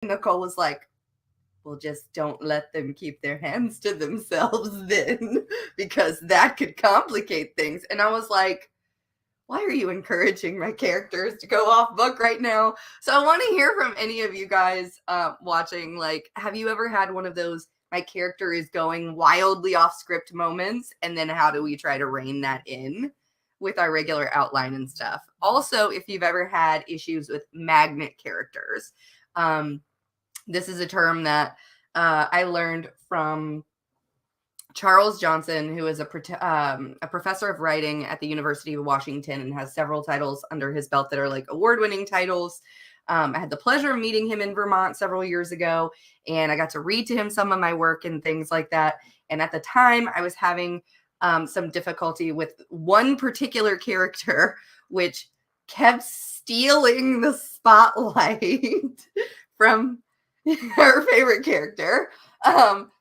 Nicole was like, well, just don't let them keep their hands to themselves then, because that could complicate things. And I was like, why are you encouraging my characters to go off book right now? So I want to hear from any of you guys watching. Like, have you ever had one of those, my character is going wildly off script moments, and then how do we try to rein that in with our regular outline and stuff? Also, if you've ever had issues with magnet characters, this is a term that I learned from Charles Johnson, who is a professor of writing at the University of Washington and has several titles under his belt that are like award-winning titles. I had the pleasure of meeting him in Vermont several years ago, and I got to read to him some of my work and things like that. And at the time, I was having some difficulty with one particular character, which kept stealing the spotlight from her favorite character.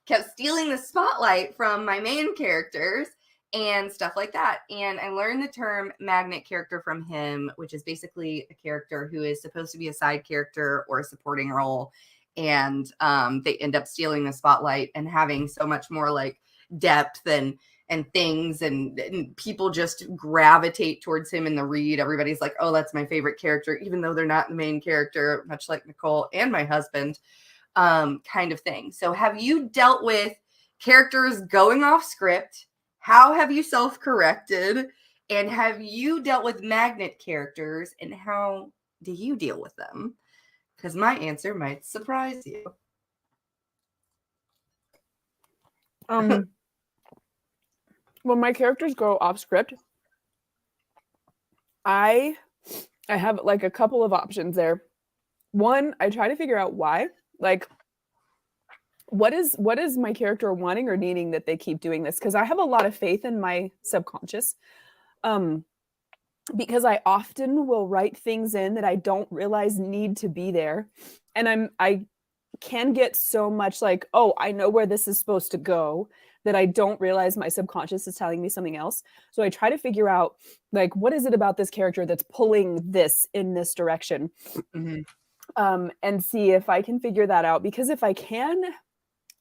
Kept stealing the spotlight from my main characters and stuff like that. And I learned the term magnet character from him, which is basically a character who is supposed to be a side character or a supporting role. And they end up stealing the spotlight and having so much more like depth and things, and people just gravitate towards him in the read. Everybody's like, oh, that's my favorite character, even though they're not the main character, much like Nicole and my husband. Kind of thing. So have you dealt with characters going off script? How have you self-corrected? And have you dealt with magnet characters, and how do you deal with them? Because my answer might surprise you. When my characters go off script, I have like a couple of options there. One, I try to figure out why. Like, what is my character wanting or needing that they keep doing this? Because I have a lot of faith in my subconscious, because I often will write things in that I don't realize need to be there, and I can get so much like, oh, I know where this is supposed to go, that I don't realize my subconscious is telling me something else. So I try to figure out, like, what is it about this character that's pulling this in this direction? Mm-hmm. And see if I can figure that out. Because if I can,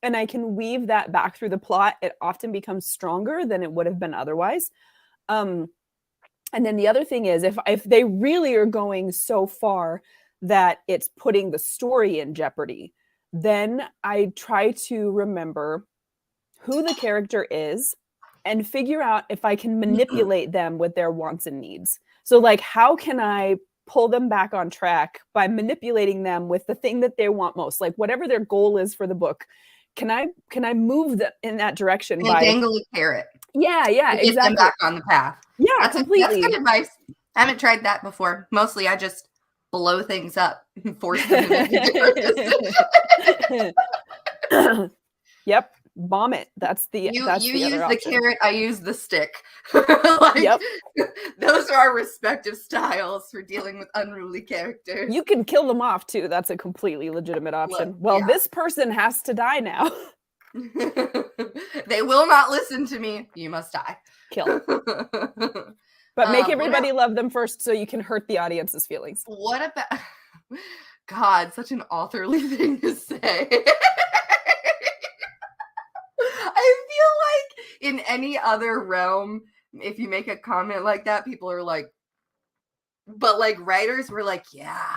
and I can weave that back through the plot, it often becomes stronger than it would have been otherwise. And then the other thing is, if they really are going so far that it's putting the story in jeopardy, then I try to remember who the character is and figure out if I can manipulate them with their wants and needs. So like, how can I pull them back on track by manipulating them with the thing that they want most? Like whatever their goal is for the book, can I move them in that direction? And dangle a carrot. Yeah, exactly. Get them back on the path. Yeah, that's completely. That's good advice. I haven't tried that before. Mostly I just blow things up and force them to make a difference. Yep. Bomb it. That's the you use the carrot, I use the stick. Like, yep. Those are our respective styles for dealing with unruly characters. You can kill them off too. That's a completely legitimate option. Well, this person has to die now. They will not listen to me. You must die. Kill. But make everybody love them first so you can hurt the audience's feelings. What about God, such an authorly thing to say. I feel like in any other realm, if you make a comment like that, people are like, but like writers were like, yeah,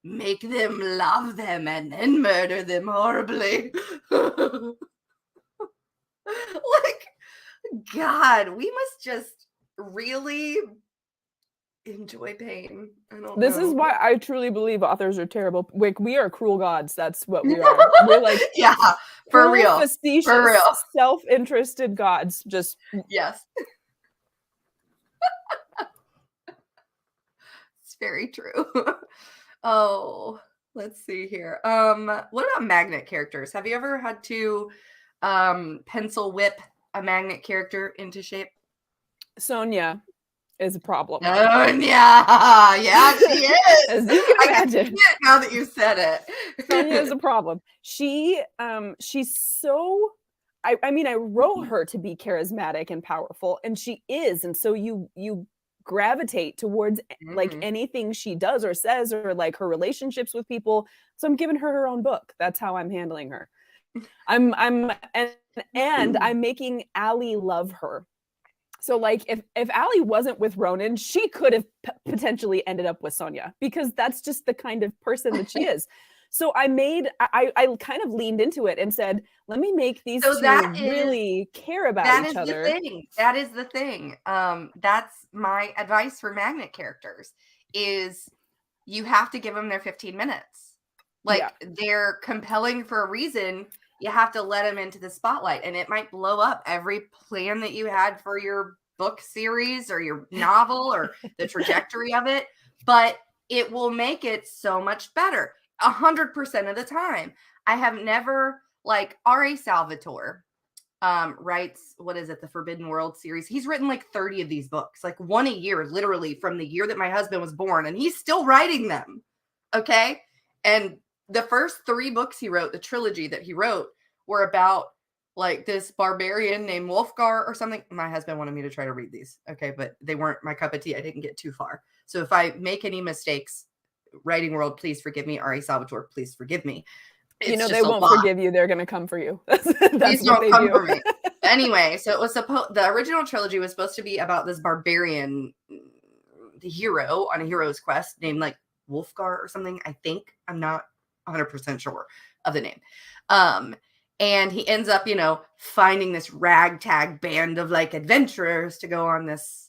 make them love them and then murder them horribly. Like, God, we must just really enjoy pain. This is why I truly believe authors are terrible. Like, we are cruel gods. That's what we are. We're like, yeah, for real, facetious, for real, self-interested gods. Just yes, it's very true. Oh, let's see here. What about magnet characters? Have you ever had to pencil whip a magnet character into shape? Sonia is a problem. Oh, yeah, she is. As you can imagine. I can see it now that you said it. Sonia is a problem. She's so. I mean, I wrote her to be charismatic and powerful, and she is, and so you gravitate towards like anything she does or says, or like her relationships with people. So I'm giving her her own book. That's how I'm handling her. I'm I'm making Allie love her. So like if Allie wasn't with Ronan, she could have potentially ended up with Sonia, because that's just the kind of person that she is. So I kind of leaned into it and said, let me make these two really care about each other. That is the thing. That's my advice for magnet characters is you have to give them their 15 minutes. Like they're compelling for a reason. You have to let them into the spotlight, and it might blow up every plan that you had for your book series or your novel or the trajectory of it, but it will make it so much better 100% of the time. I have never, like, R.A. Salvatore writes, what is it, the Forbidden World series. He's written like 30 of these books, like one a year, literally from the year that my husband was born, and he's still writing them. Okay. And the first 3 books he wrote, the trilogy that he wrote, were about like this barbarian named Wolfgar or something. My husband wanted me to try to read these. Okay. But they weren't my cup of tea. I didn't get too far. So if I make any mistakes, writing world, please forgive me. R.A. Salvatore, please forgive me. It's they won't forgive you. They're going to come for you. That's what they do. For me. Anyway, so it was the original trilogy was supposed to be about this barbarian, the hero on a hero's quest named like Wolfgar or something. I think. I'm not 100% sure of the name. And he ends up, finding this ragtag band of like adventurers to go on this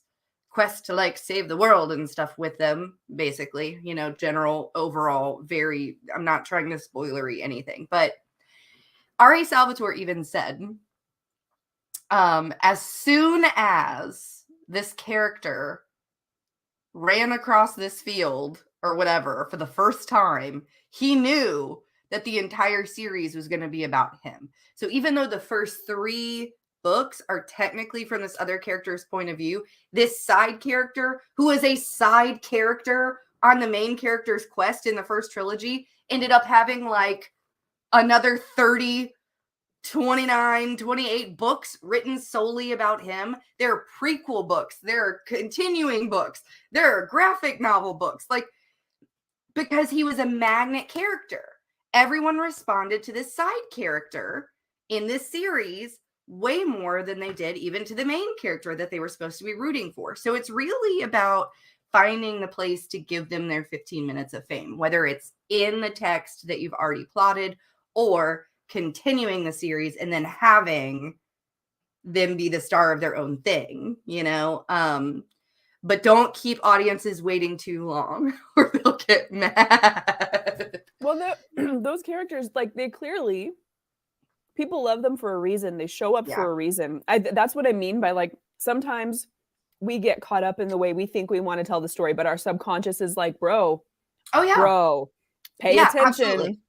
quest to like save the world and stuff with them, basically, general overall, I'm not trying to spoilery anything, but R.A. Salvatore even said, as soon as this character ran across this field or whatever for the first time, he knew that the entire series was going to be about him. So even though the first 3 books are technically from this other character's point of view, this side character, who is a side character on the main character's quest in the first trilogy, ended up having like another 30, 29, 28 books written solely about him. There are prequel books, there are continuing books, there are graphic novel books, like, because he was a magnet character. Everyone responded to this side character in this series way more than they did even to the main character that they were supposed to be rooting for. So it's really about finding the place to give them their 15 minutes of fame, whether it's in the text that you've already plotted or continuing the series and then having them be the star of their own thing, but don't keep audiences waiting too long or they'll get mad. Well, those characters, like, they clearly, people love them for a reason. They show up for a reason. That's what I mean by, like, sometimes we get caught up in the way we think we want to tell the story, but our subconscious is like, bro, pay attention. Absolutely.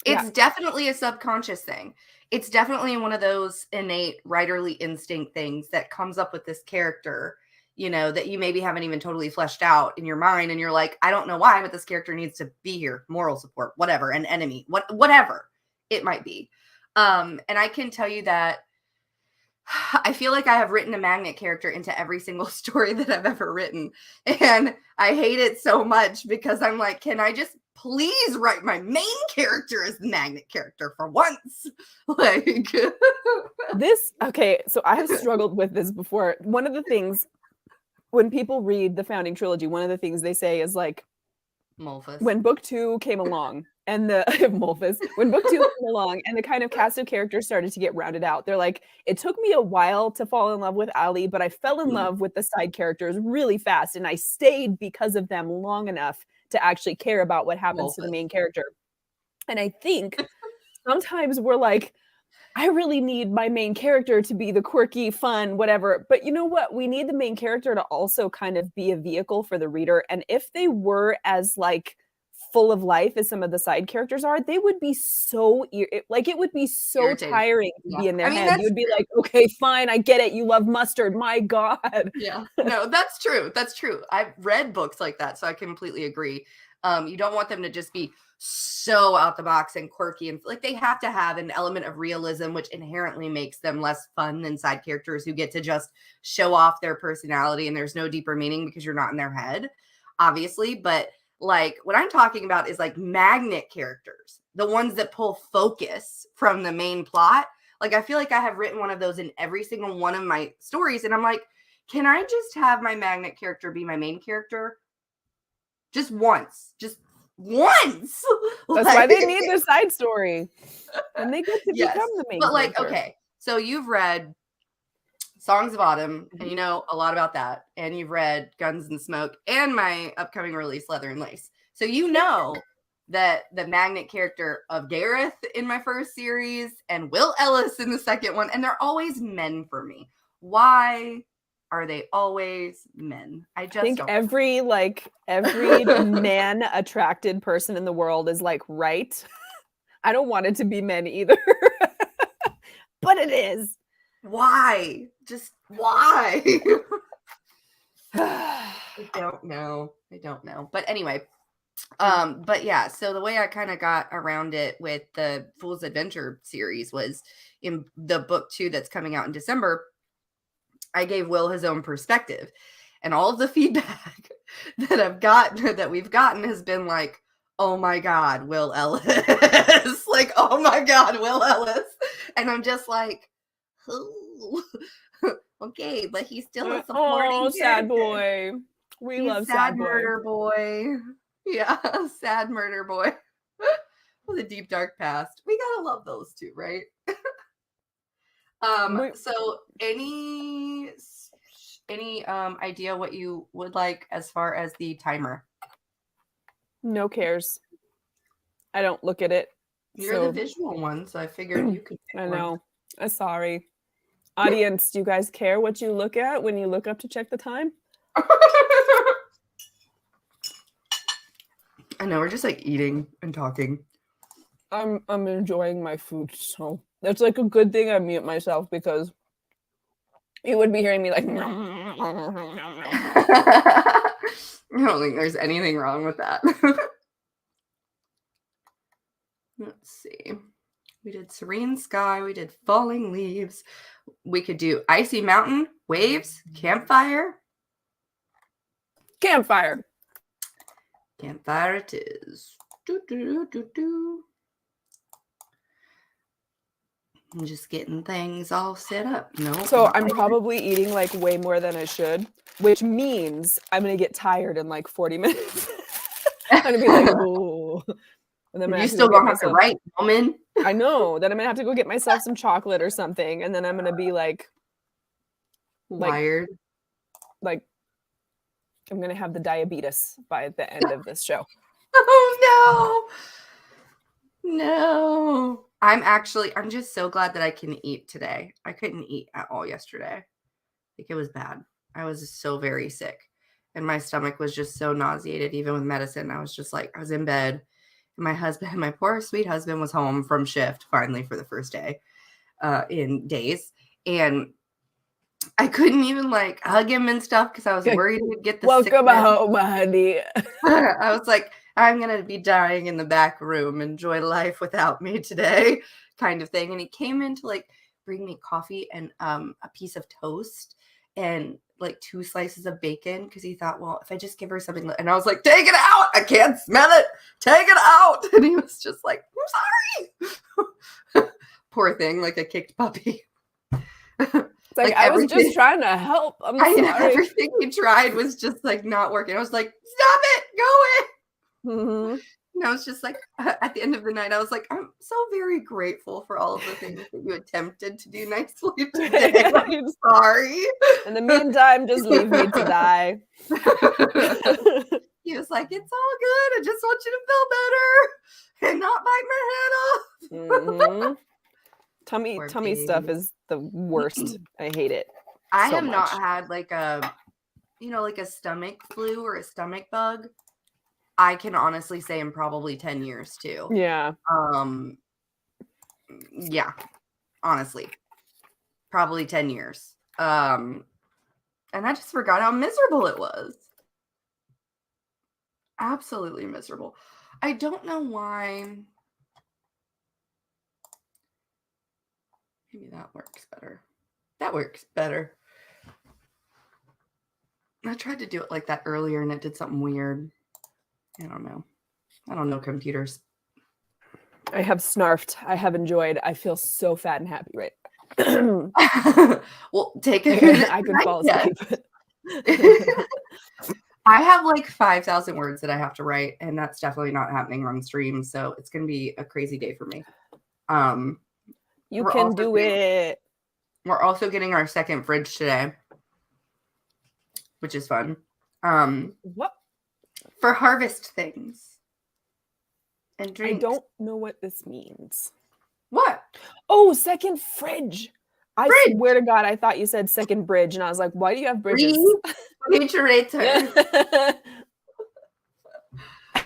It's definitely a subconscious thing. It's definitely one of those innate writerly instinct things that comes up with this character, that you maybe haven't even totally fleshed out in your mind. And you're like, I don't know why, but this character needs to be here. Moral support, whatever, an enemy, whatever it might be. And I can tell you that I feel like I have written a magnet character into every single story that I've ever written. And I hate it so much because I'm like, can I just please write my main character as the magnet character for once? Like okay, so I have struggled with this before. One of the things when people read the Founding Trilogy, one of the things they say is like, Molfus. When book 2 came along and the Molfus, when book 2 came along and the kind of cast of characters started to get rounded out, they're like, it took me a while to fall in love with Allie, but I fell in love with the side characters really fast, and I stayed because of them long enough to actually care about what happens to the main character. And I think sometimes we're like, I really need my main character to be the quirky, fun, whatever. But you know what? We need the main character to also kind of be a vehicle for the reader. And if they were as like full of life as some of the side characters are, they would be so it would be so irritating. Tiring to be in their head. You would be like, okay, fine, I get it. You love mustard. My God. Yeah, no, that's true. That's true. I've read books like that, so I completely agree. You don't want them to just be so out the box and quirky, and like they have to have an element of realism, which inherently makes them less fun than side characters who get to just show off their personality and there's no deeper meaning because you're not in their head, obviously. But Like, what I'm talking about is like magnet characters, the ones that pull focus from the main plot. Like, I feel like I have written one of those in every single one of my stories. And I'm like, can I just have my magnet character be my main character? Just once. Just once. That's why they need the side story. And they get to yes. become the main But like, character. okay, so you've read Songs of Autumn, and you know a lot about that. And you've read Guns and Smoke and my upcoming release, Leather and Lace. So you know that the magnet character of Gareth in my first series and Will Ellis in the second one, and they're always men for me. Why are they always men? I just think don't. every man attracted person in the world is like, right? I don't want it to be men either. But it is. Why? Just why? I don't know. But anyway, but yeah, so the way I kind of got around it with the Fool's Adventure series was in the book 2 that's coming out in December. I gave Will his own perspective, and all of the feedback that we've gotten has been like, oh my God, Will Ellis. Like, oh my God, Will Ellis. And I'm just like, oh, okay, but he's still a supporting sad character. boy. We love sad boy. Murder boy. Yeah, sad murder boy. With a deep dark past. We gotta love those two, right? So any idea what you would like as far as the timer? No cares. I don't look at it. You're the visual one, so I figured you could pick I one. know. Sorry. Audience, do you guys care what you look at when you look up to check the time? I know, we're just like eating and talking. I'm enjoying my food, so that's like a good thing I mute myself, because you would be hearing me like I don't think there's anything wrong with that. Let's see. We did Serene Sky. We did Falling Leaves. We could do Icy Mountain, Waves, Campfire. Campfire. Campfire it is. I'm just getting things all set up. No. So I'm probably eating like way more than I should, which means I'm going to get tired in like 40 minutes. I'm going to be like, ooh. And then you still gonna have to write, woman. I know. Then I'm gonna have to go get myself some chocolate or something, and then I'm gonna be like wired. Like I'm gonna have the diabetes by the end of this show. Oh no. I'm just so glad that I can eat today. I couldn't eat at all yesterday. Like, it was bad. I was so very sick. And my stomach was just so nauseated, even with medicine. I was just like, I was in bed. My husband, my poor sweet husband, was home from shift finally for the first day in days. And I couldn't even like hug him and stuff because I was worried he would get the welcome home, honey. I was like, I'm going to be dying in the back room. Enjoy life without me today, kind of thing. And he came in to like bring me coffee and a piece of toast and like 2 slices of bacon, because he thought, well, if I just give her something, and I was like, take it out, I can't smell it, take it out. And he was just like, I'm sorry. Poor thing, like a kicked puppy. It's like I was just trying to help. I'm sorry. Everything he tried was just like not working. I was like, stop it, go away. Mm-hmm. And I was just like, at the end of the night, I was like, I'm so very grateful for all of the things that you attempted to do nicely today. I'm sorry. In the meantime, just leave me to die. He was like, it's all good. I just want you to feel better and not bite my head off. Mm-hmm. Tummy stuff is the worst. I hate it. I have not had like a stomach flu or a stomach bug. I can honestly say in probably 10 years too. Yeah. Yeah, honestly, probably 10 years. And I just forgot how miserable it was. Absolutely miserable. I don't know why. Maybe that works better. That works better. I tried to do it like that earlier and it did something weird. I don't know. I don't know computers. I have snarfed. I have enjoyed. I feel so fat and happy right now. Well, take a minute. I could fall asleep. I have like 5,000 words that I have to write, and that's definitely not happening on stream. So it's going to be a crazy day for me. You can do it. We're also getting our second fridge today, which is fun. What? For harvest things and drinks. I don't know what this means. What? Oh, second fridge. I swear to God, I thought you said second bridge, and I was like, why do you have bridges? Refrigerator.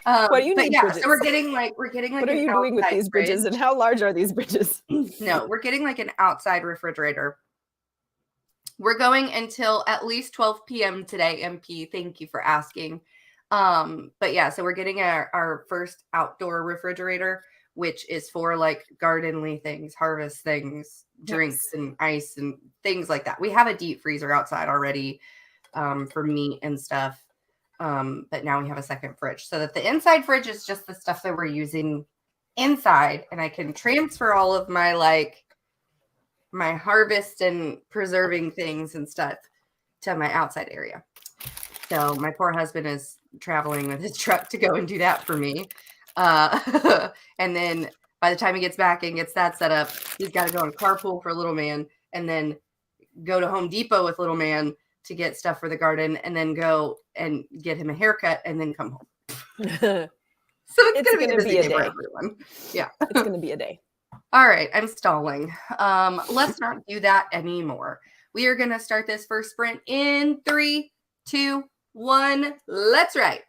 What do you need bridges? So we're getting like what are you doing with these bridges, and how large are these bridges? No, we're getting like an outside refrigerator. We're going until at least 12 p.m. today, MP. Thank you for asking. But yeah, so we're getting our first outdoor refrigerator, which is for like gardenly things, harvest things, drinks and ice and things like that. We have a deep freezer outside already for meat and stuff. But now we have a second fridge, so that the inside fridge is just the stuff that we're using inside, and I can transfer all of my my harvest and preserving things and stuff to my outside area. So my poor husband is traveling with his truck to go and do that for me. And then by the time he gets back and gets that set up, he's got to go on carpool for little man, and then go to Home Depot with little man to get stuff for the garden, and then go and get him a haircut, and then come home. So it's going to be a day for everyone. Yeah. It's going to be a day. All right, I'm stalling. Let's not do that anymore. We are going to start this first sprint in 3, 2, 1. Let's write.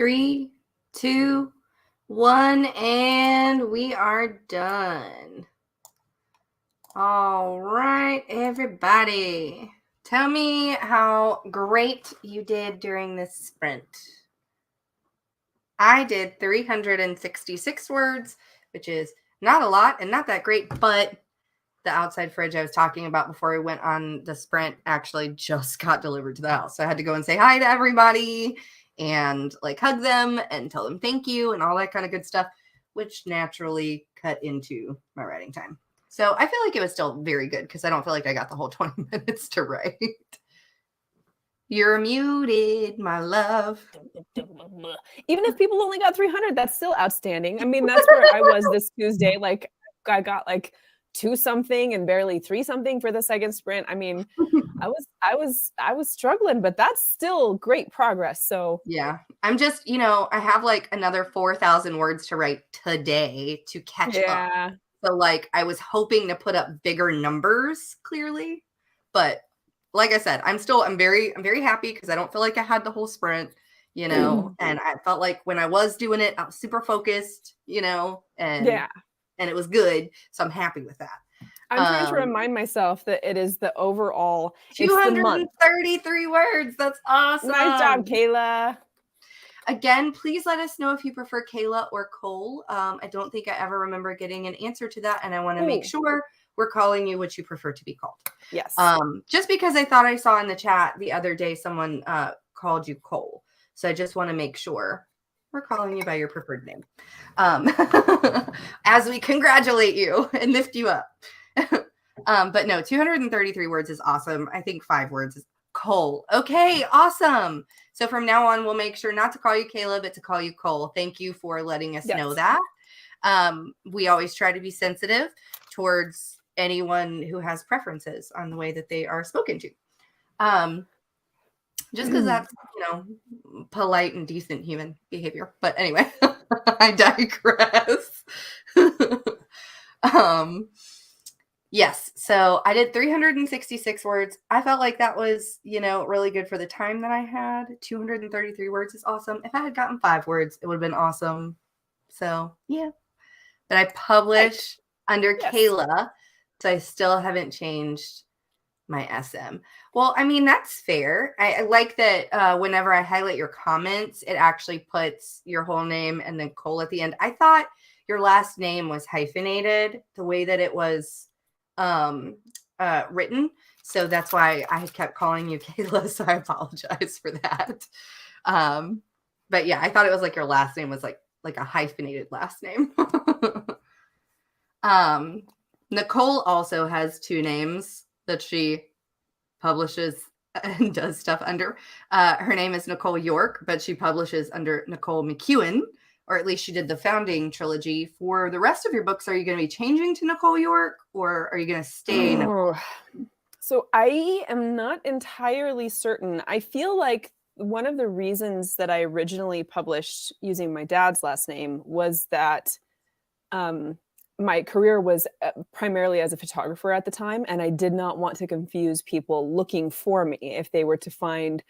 3, 2, 1, and we are done. All right, everybody. Tell me how great you did during this sprint. I did 366 words, which is not a lot and not that great, but the outside fridge I was talking about before we went on the sprint actually just got delivered to the house. So I had to go and say hi to everybody and like hug them and tell them thank you and all that kind of good stuff, which naturally cut into my writing time. So I feel like it was still very good because I don't feel like I got the whole 20 minutes to write. You're muted, my love. Even if people only got 300, that's still outstanding. I mean, that's where I was this Tuesday. Like I got like 2 something and barely 3 something for the second sprint. I mean, I was struggling, but that's still great progress. So yeah, I'm just, I have like another 4,000 words to write today to catch up. So like I was hoping to put up bigger numbers clearly, but like I said, I'm very happy because I don't feel like I had the whole sprint, and I felt like when I was doing it, I was super focused, and it was good. So I'm happy with that. I'm trying to remind myself that it is the overall 233 words. That's awesome. Nice job, Kayla. Again, please let us know if you prefer Kayla or Cole. I don't think I ever remember getting an answer to that, and I want to make sure we're calling you what you prefer to be called. Yes. Just because I thought I saw in the chat the other day someone called you Cole. So I just want to make sure we're calling you by your preferred name. As we congratulate you and lift you up. But no, 233 words is awesome. I think 5 words is Cole. Okay, awesome. So from now on, we'll make sure not to call you Kayla, but to call you Cole. Thank you for letting us know that. We always try to be sensitive towards anyone who has preferences on the way that they are spoken to. Just because that's, polite and decent human behavior. But anyway, I digress. Yes. So I did 366 words. I felt like that was, really good for the time that I had. 233 words is awesome. If I had gotten 5 words, it would have been awesome. So yeah. But I publish under Kayla. So I still haven't changed my SM. Well, I mean, that's fair. I like that whenever I highlight your comments, it actually puts your whole name and then Cole at the end. I thought your last name was hyphenated the way that it was written. So that's why I kept calling you Kayla. So I apologize for that. But yeah, I thought it was like your last name was like a hyphenated last name. Nicole also has 2 names that she publishes and does stuff under. Her name is Nicole York, but she publishes under Nicole McEwen, or at least she did the founding trilogy. For the rest of your books, are you going to be changing to Nicole York, or are you going to stay Nicole? So I am not entirely certain. I feel like one of the reasons that I originally published using my dad's last name was that my career was primarily as a photographer at the time, and I did not want to confuse people looking for me if they were to find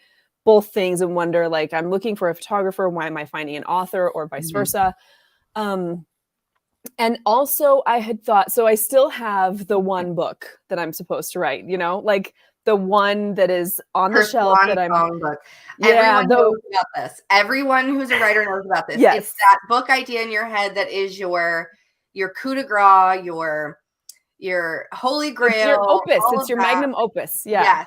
both things and wonder, like, I'm looking for a photographer, why am I finding an author, or vice versa. And also I had thought, so I still have the one book that I'm supposed to write, like the one that is on the shelf that I'm book. Everyone knows about this. Everyone who's a writer knows about this. Yes. It's that book idea in your head that is your coup de grace, your holy grail. It's your opus. It's your magnum opus. Yeah. Yes.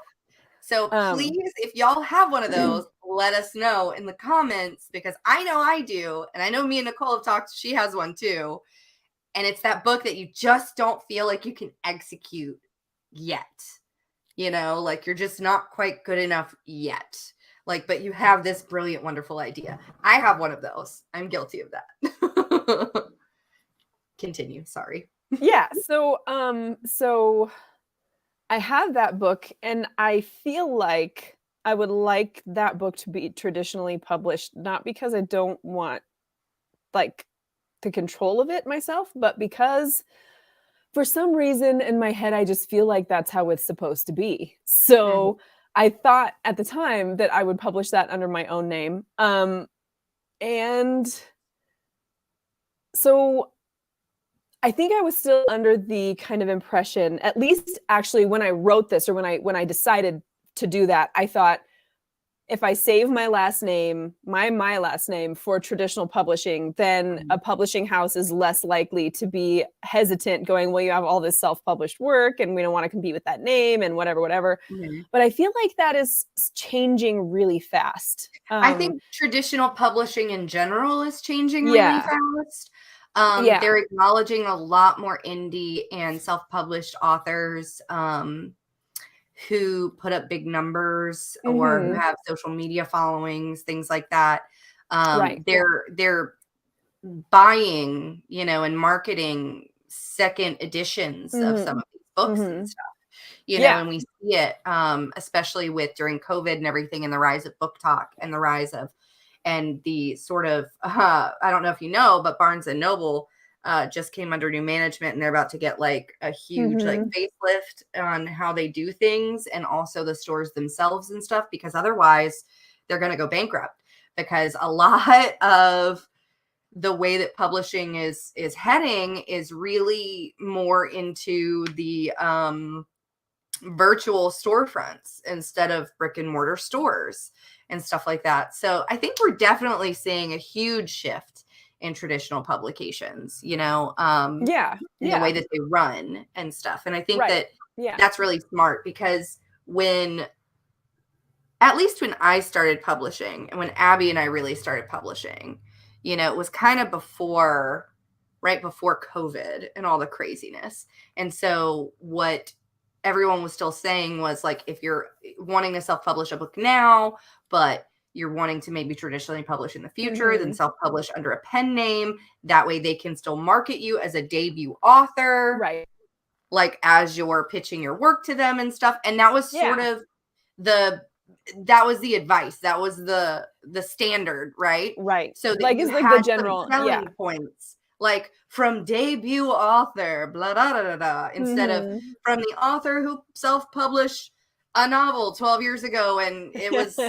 So please, if y'all have one of those, let us know in the comments, because I know I do. And I know me and Nicole have talked. She has one too. And it's that book that you just don't feel like you can execute yet. Like you're just not quite good enough yet. Like, but you have this brilliant, wonderful idea. I have one of those. I'm guilty of that. Continue. Sorry. Yeah. So I have that book, and I feel like I would like that book to be traditionally published, not because I don't want like the control of it myself, but because for some reason in my head, I just feel like that's how it's supposed to be. So I thought at the time that I would publish that under my own name. And so I think I was still under the kind of impression, at least actually when I wrote this, or when I decided to do that, I thought, if I save my last name, my last name for traditional publishing, then a publishing house is less likely to be hesitant going, well, you have all this self-published work and we don't want to compete with that name and whatever. Mhm. But I feel like that is changing really fast. I think traditional publishing in general is changing really Yeah. fast. Yeah. They're acknowledging a lot more indie and self-published authors who put up big numbers or who Mhm. have social media followings, things like that. Right. They're buying, and marketing second editions of some Mhm. of these books and Mhm. stuff. Yeah. And we see it, especially with during COVID and everything, and the rise of book talk and the rise of, and the sort of, I don't know if you know, but Barnes and Noble just came under new management, and they're about to get like a huge like Mhm. facelift on how they do things, and also the stores themselves and stuff, because otherwise they're going to go bankrupt, because a lot of the way that publishing is heading is really more into the virtual storefronts instead of brick and mortar stores and stuff like that. So I think we're definitely seeing a huge shift in traditional publications, Yeah. in the way Yeah. that they run and stuff. And I think Right. that Yeah. that's really smart, because at least when I started publishing and when Abby and I really started publishing, it was kind of right before COVID and all the craziness. And so what everyone was still saying was like, if you're wanting to self-publish a book now, but you're wanting to maybe traditionally publish in the future, then Mhm. self-publish under a pen name. That way they can still market you as a debut author, Right. like as you're pitching your work to them and stuff. And that was sort Yeah. of the that was the advice. That was the standard, right? Right. So that Like, you it's like the had some general, yeah. selling points, like from debut author, blah da da da da, instead of Mhm. from the author who self-published a novel 12 years ago and it was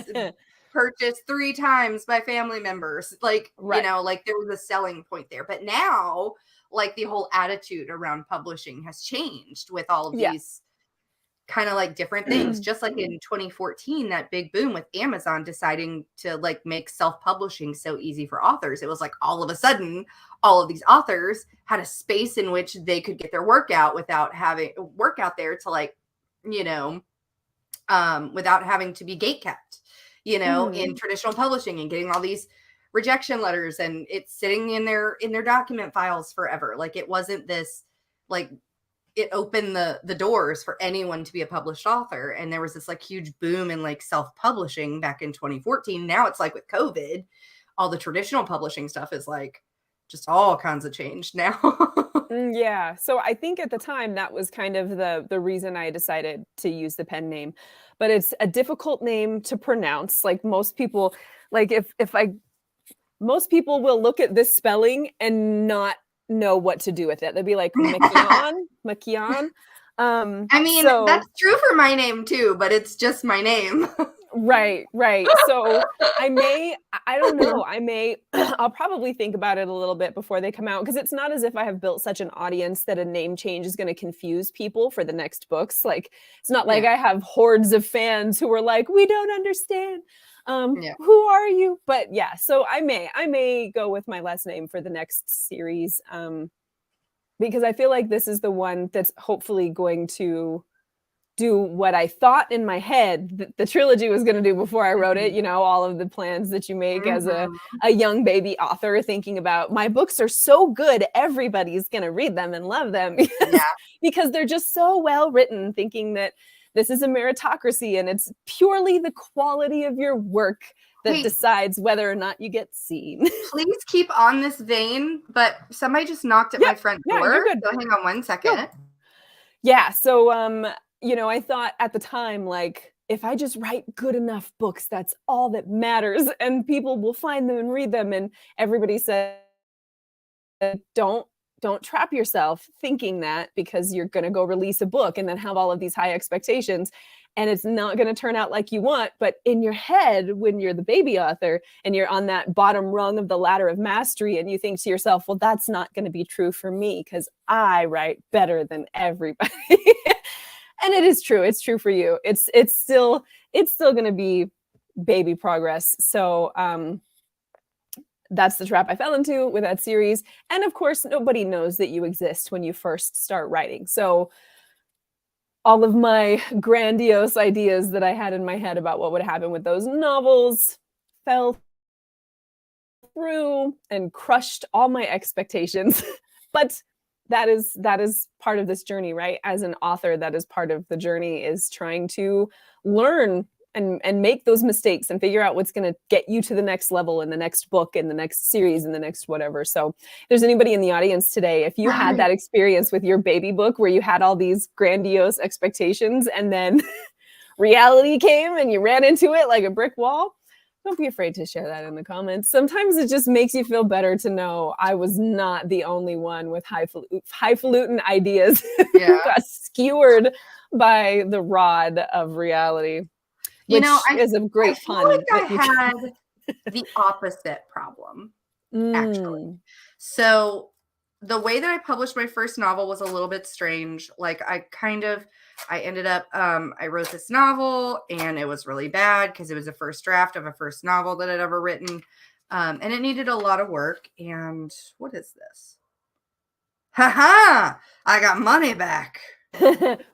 purchased 3 times by family members. Like, Right. like there was a selling point there. But now, like, the whole attitude around publishing has changed with all of Yeah. these kind of like different things. Just like in 2014, that big boom with Amazon deciding to like make self-publishing so easy for authors. It was like all of a sudden, all of these authors had a space in which they could get their work out without having work out there to like, you know, without having to be gatekept, in Mhm. traditional publishing, and getting all these rejection letters, and it's sitting in their document files forever. Like, it wasn't this, like, it opened the doors for anyone to be a published author. And there was this like huge boom in like self-publishing back in 2014. Now it's like with COVID, all the traditional publishing stuff is like just all kinds of change now. Yeah. So I think at the time that was kind of the reason I decided to use the pen name. But it's a difficult name to pronounce. Like, most people, like, if I most people will look at this spelling and not know what to do with it. They'll be like, Makian. I mean, So that's true for my name too, but it's just my name. right. So I don't know. I'll probably think about it a little bit before they come out, because it's not as if I have built such an audience that a name change is going to confuse people for the next books. Like, it's not like Yeah. I have hordes of fans who are like, we don't understand. Yeah. Who are you? But yeah, so I may go with my last name for the next series. Because I feel like this is the one that's hopefully going to do what I thought in my head the trilogy was going to do before I wrote it. All of the plans that you make as Mhm. a young baby author, thinking about, my books are so good, everybody's going to read them and love them Yeah. because they're just so well written, thinking that this is a meritocracy and it's purely the quality of your work that Hey, decides whether or not you get seen. please keep on this vein, but somebody just knocked at Yeah, my front yeah, you're door. good. So hang on one Go. second. Yeah, so I thought at the time, like, if I just write good enough books, that's all that matters, and people will find them and read them. And everybody said, don't trap yourself thinking that, because you're going to go release a book and then have all of these high expectations, and it's not going to turn out like you want. But in your head, when you're the baby author and you're on that bottom rung of the ladder of mastery, and you think to yourself, well, that's not going to be true for me because I write better than everybody. And it is true. It's true for you. It's still going to be baby progress. So that's the trap I fell into with that series. And of course, nobody knows that you exist when you first start writing. So all of my grandiose ideas that I had in my head about what would happen with those novels fell through and crushed all my expectations. But that is part of this journey, right? As an author, that is part of the journey, is trying to learn and make those mistakes and figure out what's going to get you to the next level in the next book, in the next series, in the next whatever. So if there's anybody in the audience today, if you had that experience with your baby book where you had all these grandiose expectations and then reality came and you ran into it like a brick wall, don't be afraid to share that in the comments. Sometimes it just makes you feel better to know I was not the only one with highfalutin ideas who got skewered by the rod of reality. Which is a great pun. Like I had the opposite problem, actually. So the way that I published my first novel was a little bit strange. Like I ended up, I wrote this novel and it was really bad because it was a first draft of a first novel that I'd ever written. And it needed a lot of work. And what is this? Ha! I got money back.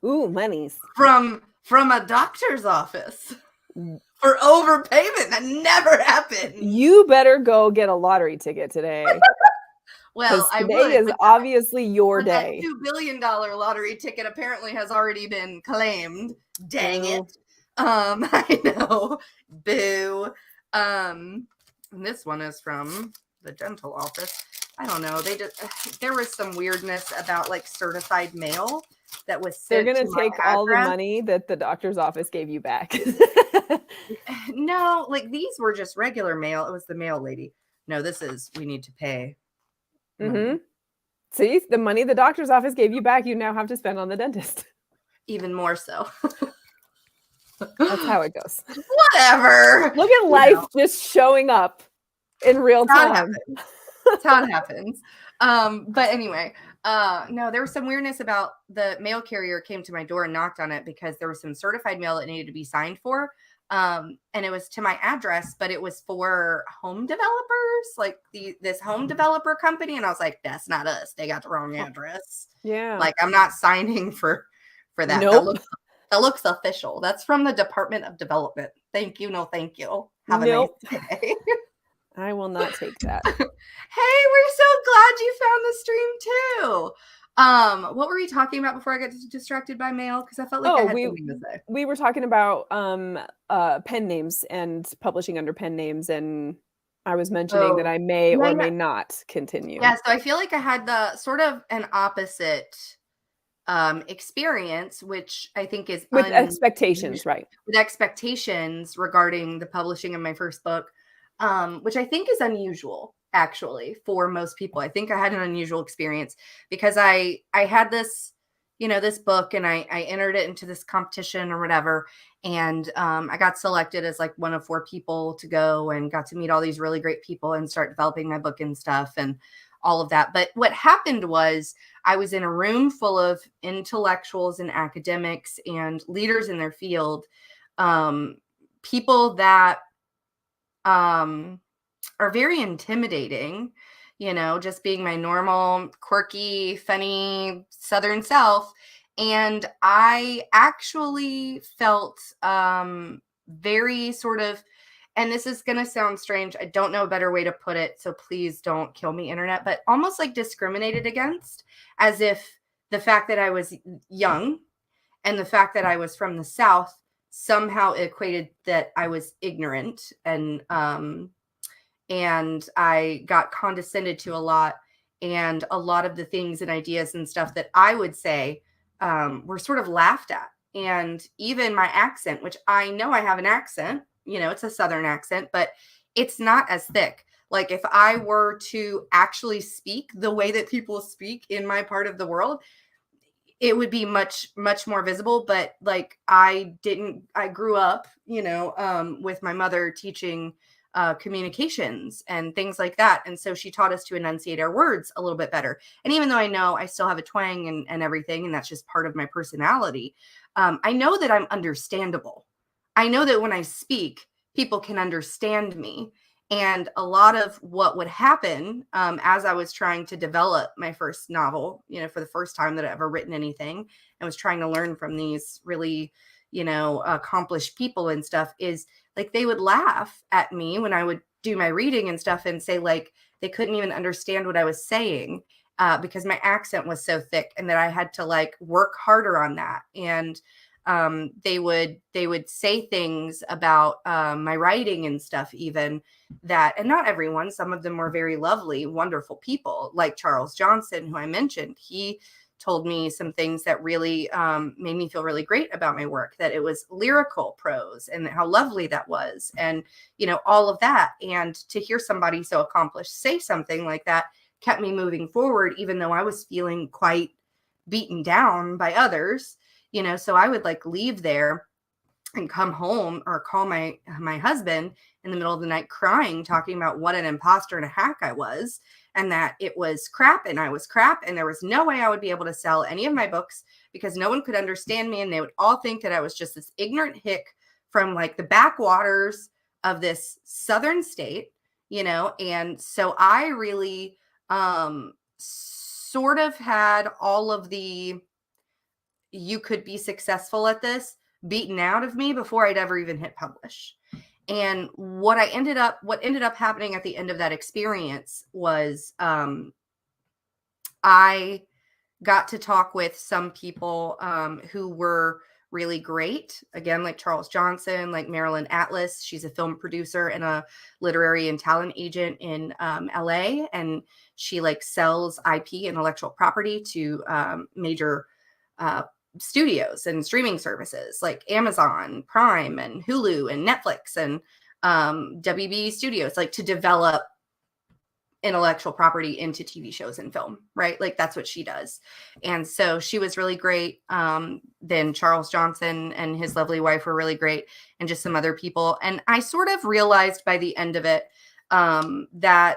Ooh, monies. From a doctor's office for overpayment. That never happened. You better go get a lottery ticket today. Well, today is obviously your day. That $2 billion lottery ticket apparently has already been claimed. Dang it. I know. Boo. And this one is from the dental office. I don't know. There was some weirdness about like certified mail that was sent. They're going to take all the money that the doctor's office gave you back. No, like these were just regular mail. It was the mail lady. No, we need to pay. Mm-hmm. See, the money the doctor's office gave you back, you now have to spend on the dentist. Even more so. That's how it goes. Whatever. Look at life just showing up in real time. That's how it happens. But anyway, no, there was some weirdness about the mail carrier came to my door and knocked on it because there was some certified mail that needed to be signed for. And it was to my address, but it was for home developers, like this home developer company. And I was like, that's not us. They got the wrong address. Yeah. Like I'm not signing for that. Nope. That looks official. That's from the Department of Development. Thank you. No, thank you. Have a nice day. I will not take that. Hey, we're so glad you found the stream too. What were we talking about before I got distracted by mail? Because I felt like I had something to say. We were talking about pen names and publishing under pen names, and I was mentioning that I may or may not continue. Yeah, so I feel like I had the sort of an opposite experience, which I think is with expectations, right? With expectations regarding the publishing of my first book, which I think is unusual. Actually, for most people, I think I had an unusual experience because I had this, this book and I entered it into this competition or whatever. And I got selected as like one of 4 people to go and got to meet all these really great people and start developing my book and stuff and all of that. But what happened was I was in a room full of intellectuals and academics and leaders in their field, people that, are very intimidating, just being my normal, quirky, funny Southern self. And I actually felt very sort of, and this is going to sound strange. I don't know a better way to put it, so please don't kill me, internet, but almost like discriminated against, as if the fact that I was young and the fact that I was from the South somehow equated that I was ignorant, and I got condescended to a lot, and a lot of the things and ideas and stuff that I would say were sort of laughed at. And even my accent, which I know I have an accent, it's a Southern accent, but it's not as thick. Like if I were to actually speak the way that people speak in my part of the world, it would be much, much more visible. But like, I grew up, with my mother teaching communications and things like that. And so she taught us to enunciate our words a little bit better. And even though I know I still have a twang and everything, and that's just part of my personality, I know that I'm understandable. I know that when I speak, people can understand me. And a lot of what would happen as I was trying to develop my first novel, for the first time that I've ever written anything, and was trying to learn from these really, accomplished people and stuff, is like they would laugh at me when I would do my reading and stuff and say like they couldn't even understand what I was saying because my accent was so thick, and that I had to like work harder on that. And they would say things about my writing and stuff, even that, and not everyone, some of them were very lovely, wonderful people, like Charles Johnson, who I mentioned. He told me some things that really made me feel really great about my work, that it was lyrical prose and how lovely that was, and all of that. And to hear somebody so accomplished say something like that kept me moving forward, even though I was feeling quite beaten down by others. So I would like leave there and come home or call my husband in the middle of the night crying, talking about what an imposter and a hack I was, and that it was crap and I was crap, and there was no way I would be able to sell any of my books because no one could understand me, and they would all think that I was just this ignorant hick from like the backwaters of this southern state, and so I really sort of had all of the you could be successful at this beaten out of me before I'd ever even hit publish. And what ended up happening at the end of that experience was I got to talk with some people who were really great. Again, like Charles Johnson, like Marilyn Atlas. She's a film producer and a literary and talent agent in LA. And she like sells IP, intellectual property, to major studios and streaming services like Amazon Prime and Hulu and Netflix and WB Studios, like to develop intellectual property into TV shows and film, right? Like that's what she does. And so she was really great. Then Charles Johnson and his lovely wife were really great, and just some other people. And I sort of realized by the end of it that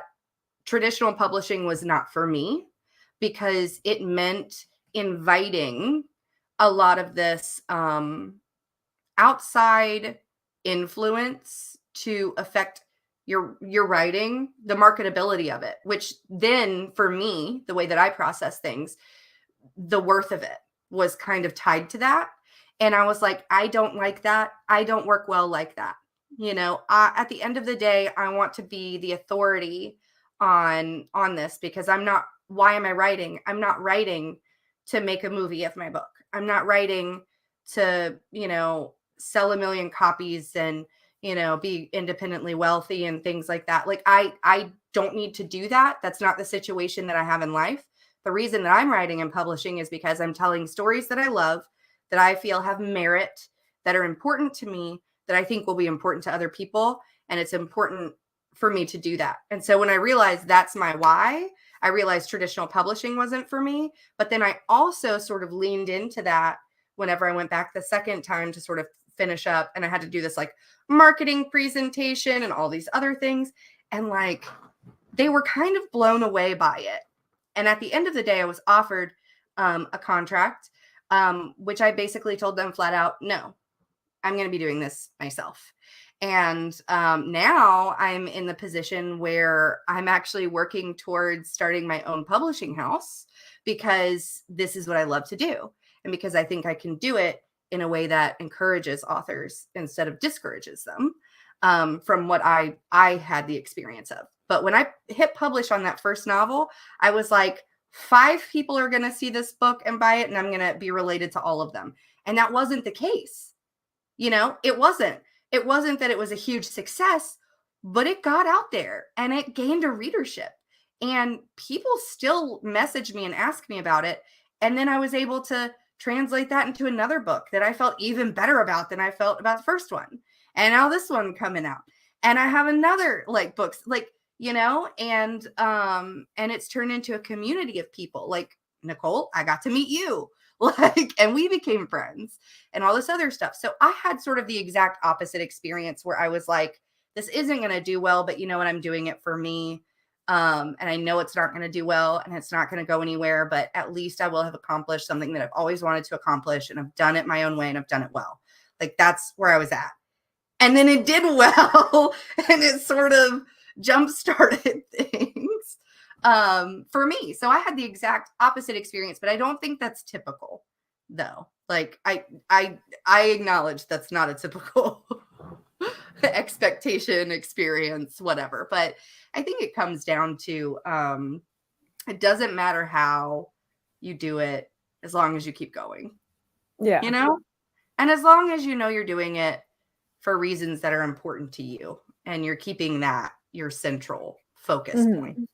traditional publishing was not for me, because it meant inviting a lot of this outside influence to affect your writing, the marketability of it, which then for me, the way that I process things, the worth of it was kind of tied to that. And I was like, I don't like that. I don't work well like that. At the end of the day, I want to be the authority on this, because why am I writing? I'm not writing to make a movie of my book. I'm not writing to, sell 1 million copies and, be independently wealthy and things like that. Like I don't need to do that. That's not the situation that I have in life. The reason that I'm writing and publishing is because I'm telling stories that I love, that I feel have merit, that are important to me, that I think will be important to other people. And it's important for me to do that. And so when I realized that's my why, I realized traditional publishing wasn't for me. But then I also sort of leaned into that whenever I went back the second time to sort of finish up, and I had to do this like marketing presentation and all these other things. And like, they were kind of blown away by it. And at the end of the day, I was offered a contract, which I basically told them flat out, no, I'm going to be doing this myself. And now I'm in the position where I'm actually working towards starting my own publishing house, because this is what I love to do. And because I think I can do it in a way that encourages authors instead of discourages them, from what I had the experience of. But when I hit publish on that first novel, I was like, 5 people are going to see this book and buy it, and I'm going to be related to all of them. And that wasn't the case. It wasn't. It wasn't that it was a huge success, but it got out there and it gained a readership. And people still message me and ask me about it. And then I was able to translate that into another book that I felt even better about than I felt about the first one. And now this one coming out. And I have another like books, like, and it's turned into a community of people like Nicole. I got to meet you. Like, and we became friends and all this other stuff. So I had sort of the exact opposite experience where I was like, this isn't going to do well, but you know what? I'm doing it for me. And I know it's not going to do well and it's not going to go anywhere, but at least I will have accomplished something that I've always wanted to accomplish, and I've done it my own way and I've done it well. Like, that's where I was at. And then it did well and it sort of jump started things for me. So I had the exact opposite experience, but I don't think that's typical though. Like I acknowledge that's not a typical expectation, experience, whatever. But I think it comes down to it doesn't matter how you do it as long as you keep going. Yeah. You know? And as long as you know you're doing it for reasons that are important to you and you're keeping that your central focus point,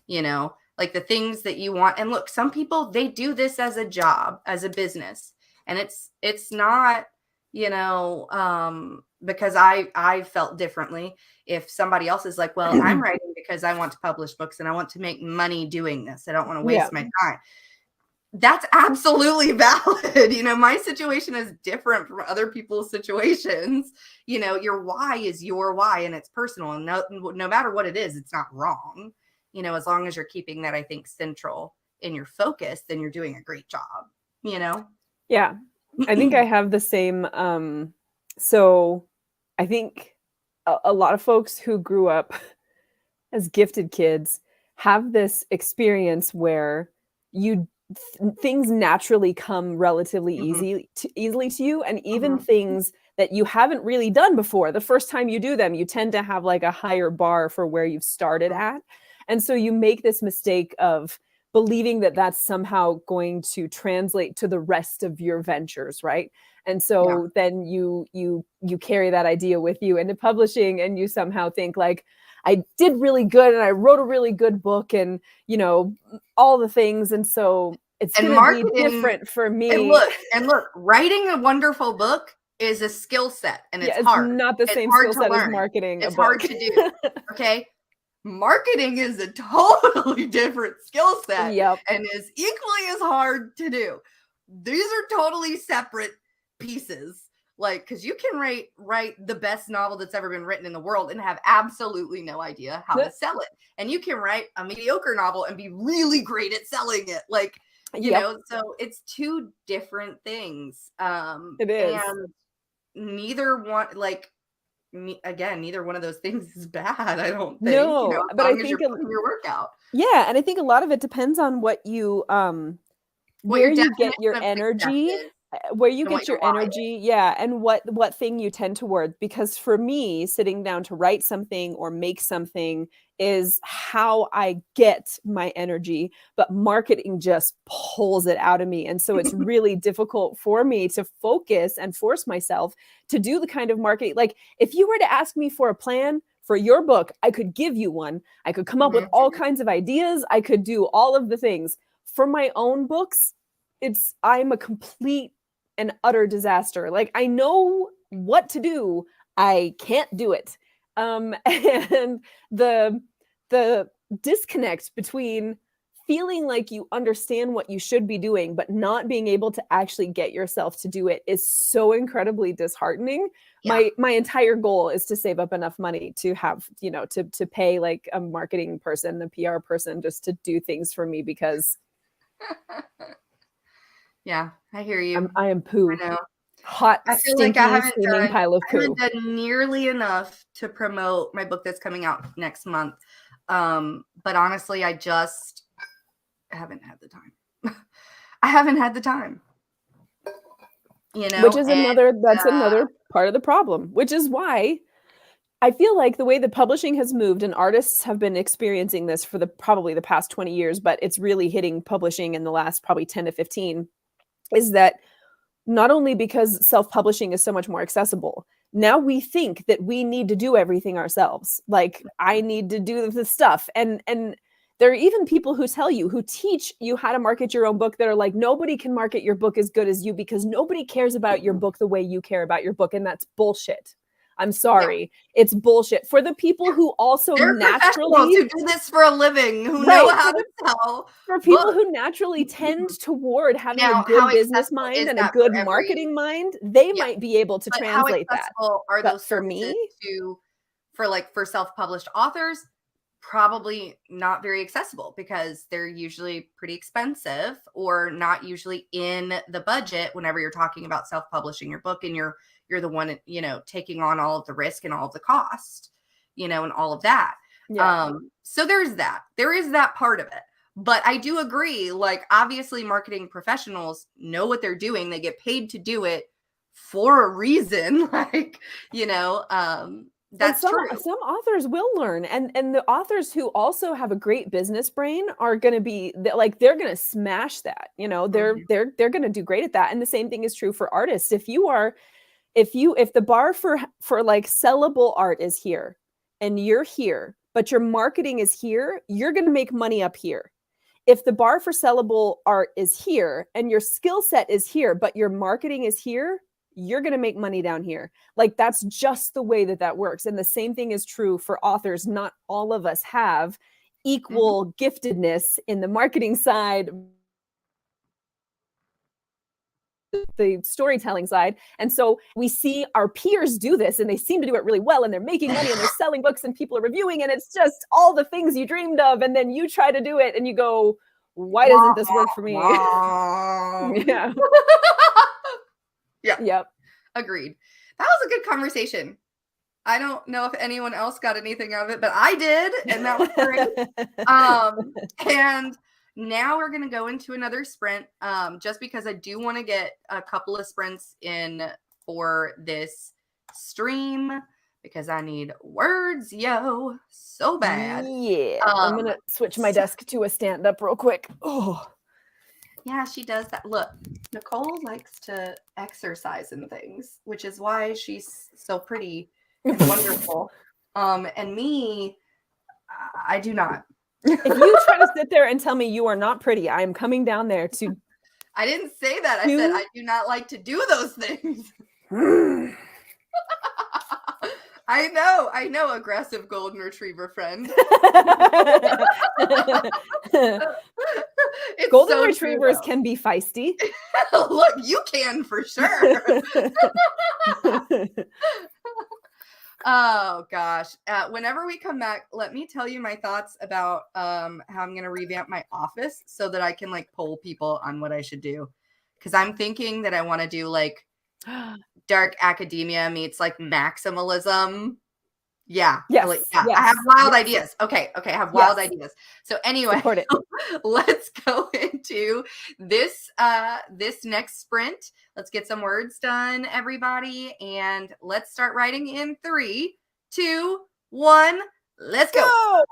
you know, like the things that you want. And look, some people, they do this as a job, as a business, and it's not, you know, because I felt differently. If somebody else is like, well, I'm writing because I want to publish books and I want to make money doing this, I don't want to waste my time. That's absolutely valid. You know, my situation is different from other people's situations. You know, your why is your why and it's personal. And no matter what it is, it's not wrong. You know, as long as you're keeping that, I think, central in your focus, then you're doing a great job, you know? Yeah. I think I have the same. So I think a lot of folks who grew up as gifted kids have this experience where things naturally come relatively easily to you, and even things that you haven't really done before, the first time you do them, you tend to have like a higher bar for where you've started at, and so you make this mistake of believing that that's somehow going to translate to the rest of your ventures, right? And so then you carry that idea with you into publishing, and you somehow think like, I did really good and I wrote a really good book and, you know, all the things. And so it's going to be different for me. And look, writing a wonderful book is a skill set, and it's hard. It's not the same skill set as marketing. It's hard to do. Okay. Marketing is a totally different skill set and is equally as hard to do. These are totally separate pieces. Like, because you can write the best novel that's ever been written in the world and have absolutely no idea how to sell it. And you can write a mediocre novel and be really great at selling it. Like, you know, so it's two different things. It is. And neither one, like, neither one of those things is bad, I don't think. No, you know, but I think you're putting your work out. Yeah, and I think a lot of it depends on what you where you get your energy. Where you get your energy, and what thing you tend toward. Because for me, sitting down to write something or make something is how I get my energy, but marketing just pulls it out of me. And so it's really difficult for me to focus and force myself to do the kind of marketing. Like, if you were to ask me for a plan for your book, I could give you one. I could come up with all kinds of ideas. I could do all of the things. For my own books, I'm a complete and utter disaster. Like, I know what to do, I can't do it. And the disconnect between feeling like you understand what you should be doing, but not being able to actually get yourself to do it is so incredibly disheartening. My entire goal is to save up enough money to have, you know, to pay like a marketing person, a PR person, just to do things for me, because yeah, I hear you. I am poo. I know. Hot, I feel stinky, like I haven't pile of poo. I haven't done nearly enough to promote my book that's coming out next month. But honestly, I haven't had the time. I haven't had the time. You know, which is another part of the problem, which is why I feel like the way the publishing has moved, and artists have been experiencing this for probably the past 20 years, but it's really hitting publishing in the last probably 10 to 15, is that not only because self-publishing is so much more accessible, now we think that we need to do everything ourselves. Like, I need to do the stuff. And there are even people who teach you how to market your own book that are like, nobody can market your book as good as you because nobody cares about your book the way you care about your book. And that's bullshit. I'm sorry. It's bullshit. For the people who also They're professionals naturally who do this for a living, who know right, how to sell for people books. who naturally tend toward having a Now, how good business accessible mind is and a that for good every marketing mind, they yeah, might be able to but how translate that. accessible are But those for services me, for self-published authors? Probably not very accessible because they're usually pretty expensive or not usually in the budget whenever you're talking about self-publishing your book and you're the one, taking on all of the risk and all of the cost, and all of that. yeah. So there's that. There is that part of it. But I do agree, like obviously marketing professionals know what they're doing. They get paid to do it for a reason. Like, And that's true. some authors will learn, and the authors who also have a great business brain are going to be like they're going to smash that. Mhm. They're going to do great at that. And the same thing is true for artists. If the bar for like sellable art is here, and you're here, but your marketing is here, you're going to make money up here. If the bar for sellable art is here and your skill set is here, but your marketing is here, you're going to make money down here. Like that's just the way that works. And the same thing is true for authors. Not all of us have Mhm. equal giftedness in the marketing side, the storytelling side. And so we see our peers do this and they seem to do it really well and they're making money and they're selling books and people are reviewing and it's just all the things you dreamed of. And then you try to do it and you go, why doesn't Wah, this work for wah, me? wah. Yeah. Yeah, Yep. agreed. That was a good conversation. I don't know if anyone else got anything out of it, but I did, and that was great. And now we're gonna go into another sprint, just because I do want to get a couple of sprints in for this stream because I need words, yo, so bad. Yeah. I'm Um, gonna switch my so desk to a stand up real quick. Oh. yeah, she does that. Look, Nicole likes to exercise and things, which is why she's so pretty and wonderful. And me, I do not. If you try to sit there and tell me you are not pretty, I am coming down there to I didn't say that. I said do. I do not like to do those things. I know, aggressive golden retriever friend. It's Golden so true retrievers though. can be feisty. Look, you can for sure. Oh gosh. Whenever we come back, let me tell you my thoughts about how I'm going to revamp my office so that I can like poll people on what I should do. Cuz I'm thinking that I want to do like dark academia meets like maximalism. Yeah, Yes, I have yes, wild yes, ideas. Okay, I have wild yes. ideas. So anyway, Support it. let's go into this next sprint. Let's get some words done, everybody, and let's start writing in 3, 2, 1. Let's go. Go.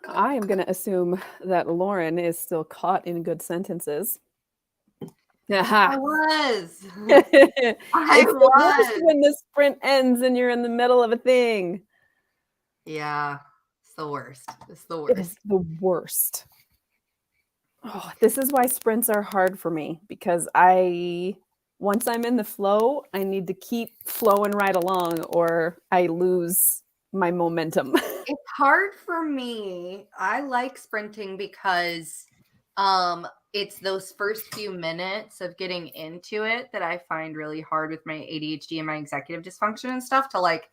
I am going to assume that Lauren is still caught in good sentences. I Aha. was. I It's the worst was. when the sprint ends and you're in the middle of a thing. Yeah, it's the worst. It's the It is worst. the worst. Oh, this is why sprints are hard for me because once I'm in the flow, I need to keep flowing right along or I lose my momentum. It's hard for me. I like sprinting because it's those first few minutes of getting into it that I find really hard with my ADHD and my executive dysfunction and stuff to like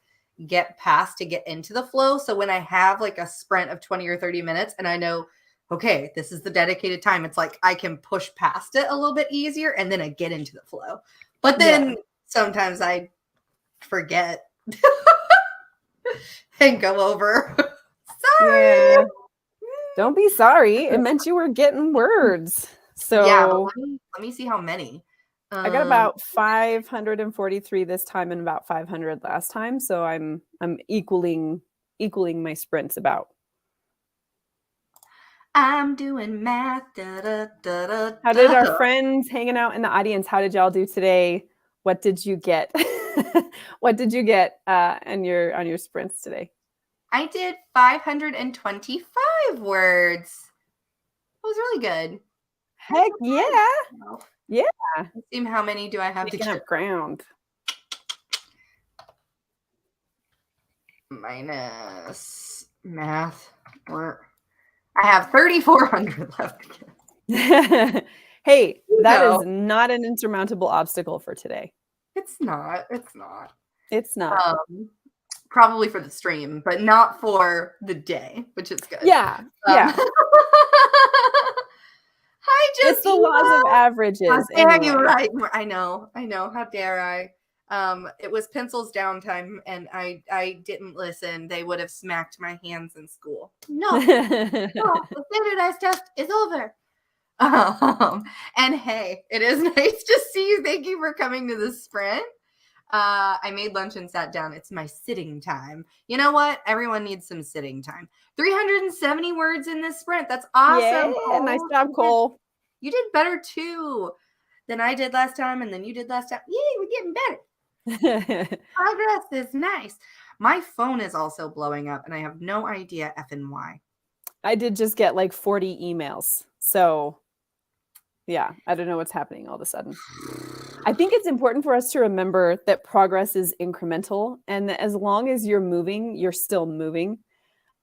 get past to get into the flow. So when I have like a sprint of 20 or 30 minutes and I know, okay, this is the dedicated time, it's like I can push past it a little bit easier and then I get into the flow. But then sometimes I forget and go over. Sorry. Yeah. Don't be sorry. It meant you were getting words. So Yeah, but let me see how many. I got about 543 this time and about 500 last time. So I'm equaling my sprints about. I'm doing math. Da, da, da, da, How did our friends hanging out in the audience? How did y'all do today? What did you get? What did you get on your sprints today? I did 525 words. It was really good. Heck yeah. Yeah. Let's see how many do I have Making to up get? ground. Minus math. Or I have 3,400 left to get. Hey, that No. is not an insurmountable obstacle for today. It's not. It's not. It's not. Probably for the stream, but not for the day, which is good. Yeah. Yeah. Hi, Jessica. It's the laws of averages. How dare Anyway. you right? I know. How dare I? It was pencils downtime, and I didn't listen. They would have smacked my hands in school. No, the standardized test is over. And hey, it is nice to see you. Thank you for coming to the sprint. I made lunch and sat down. It's my sitting time. You know what? Everyone needs some sitting time. 370 words in this sprint. That's awesome. Yeah, nice job, Cole. You did better too than I did last time, and then you did last time. Yay, we're getting better. Progress is nice. My phone is also blowing up, and I have no idea effing why. I did just get like 40 emails. So yeah, I don't know what's happening all of a sudden. I think it's important for us to remember that progress is incremental and that as long as you're moving, you're still moving.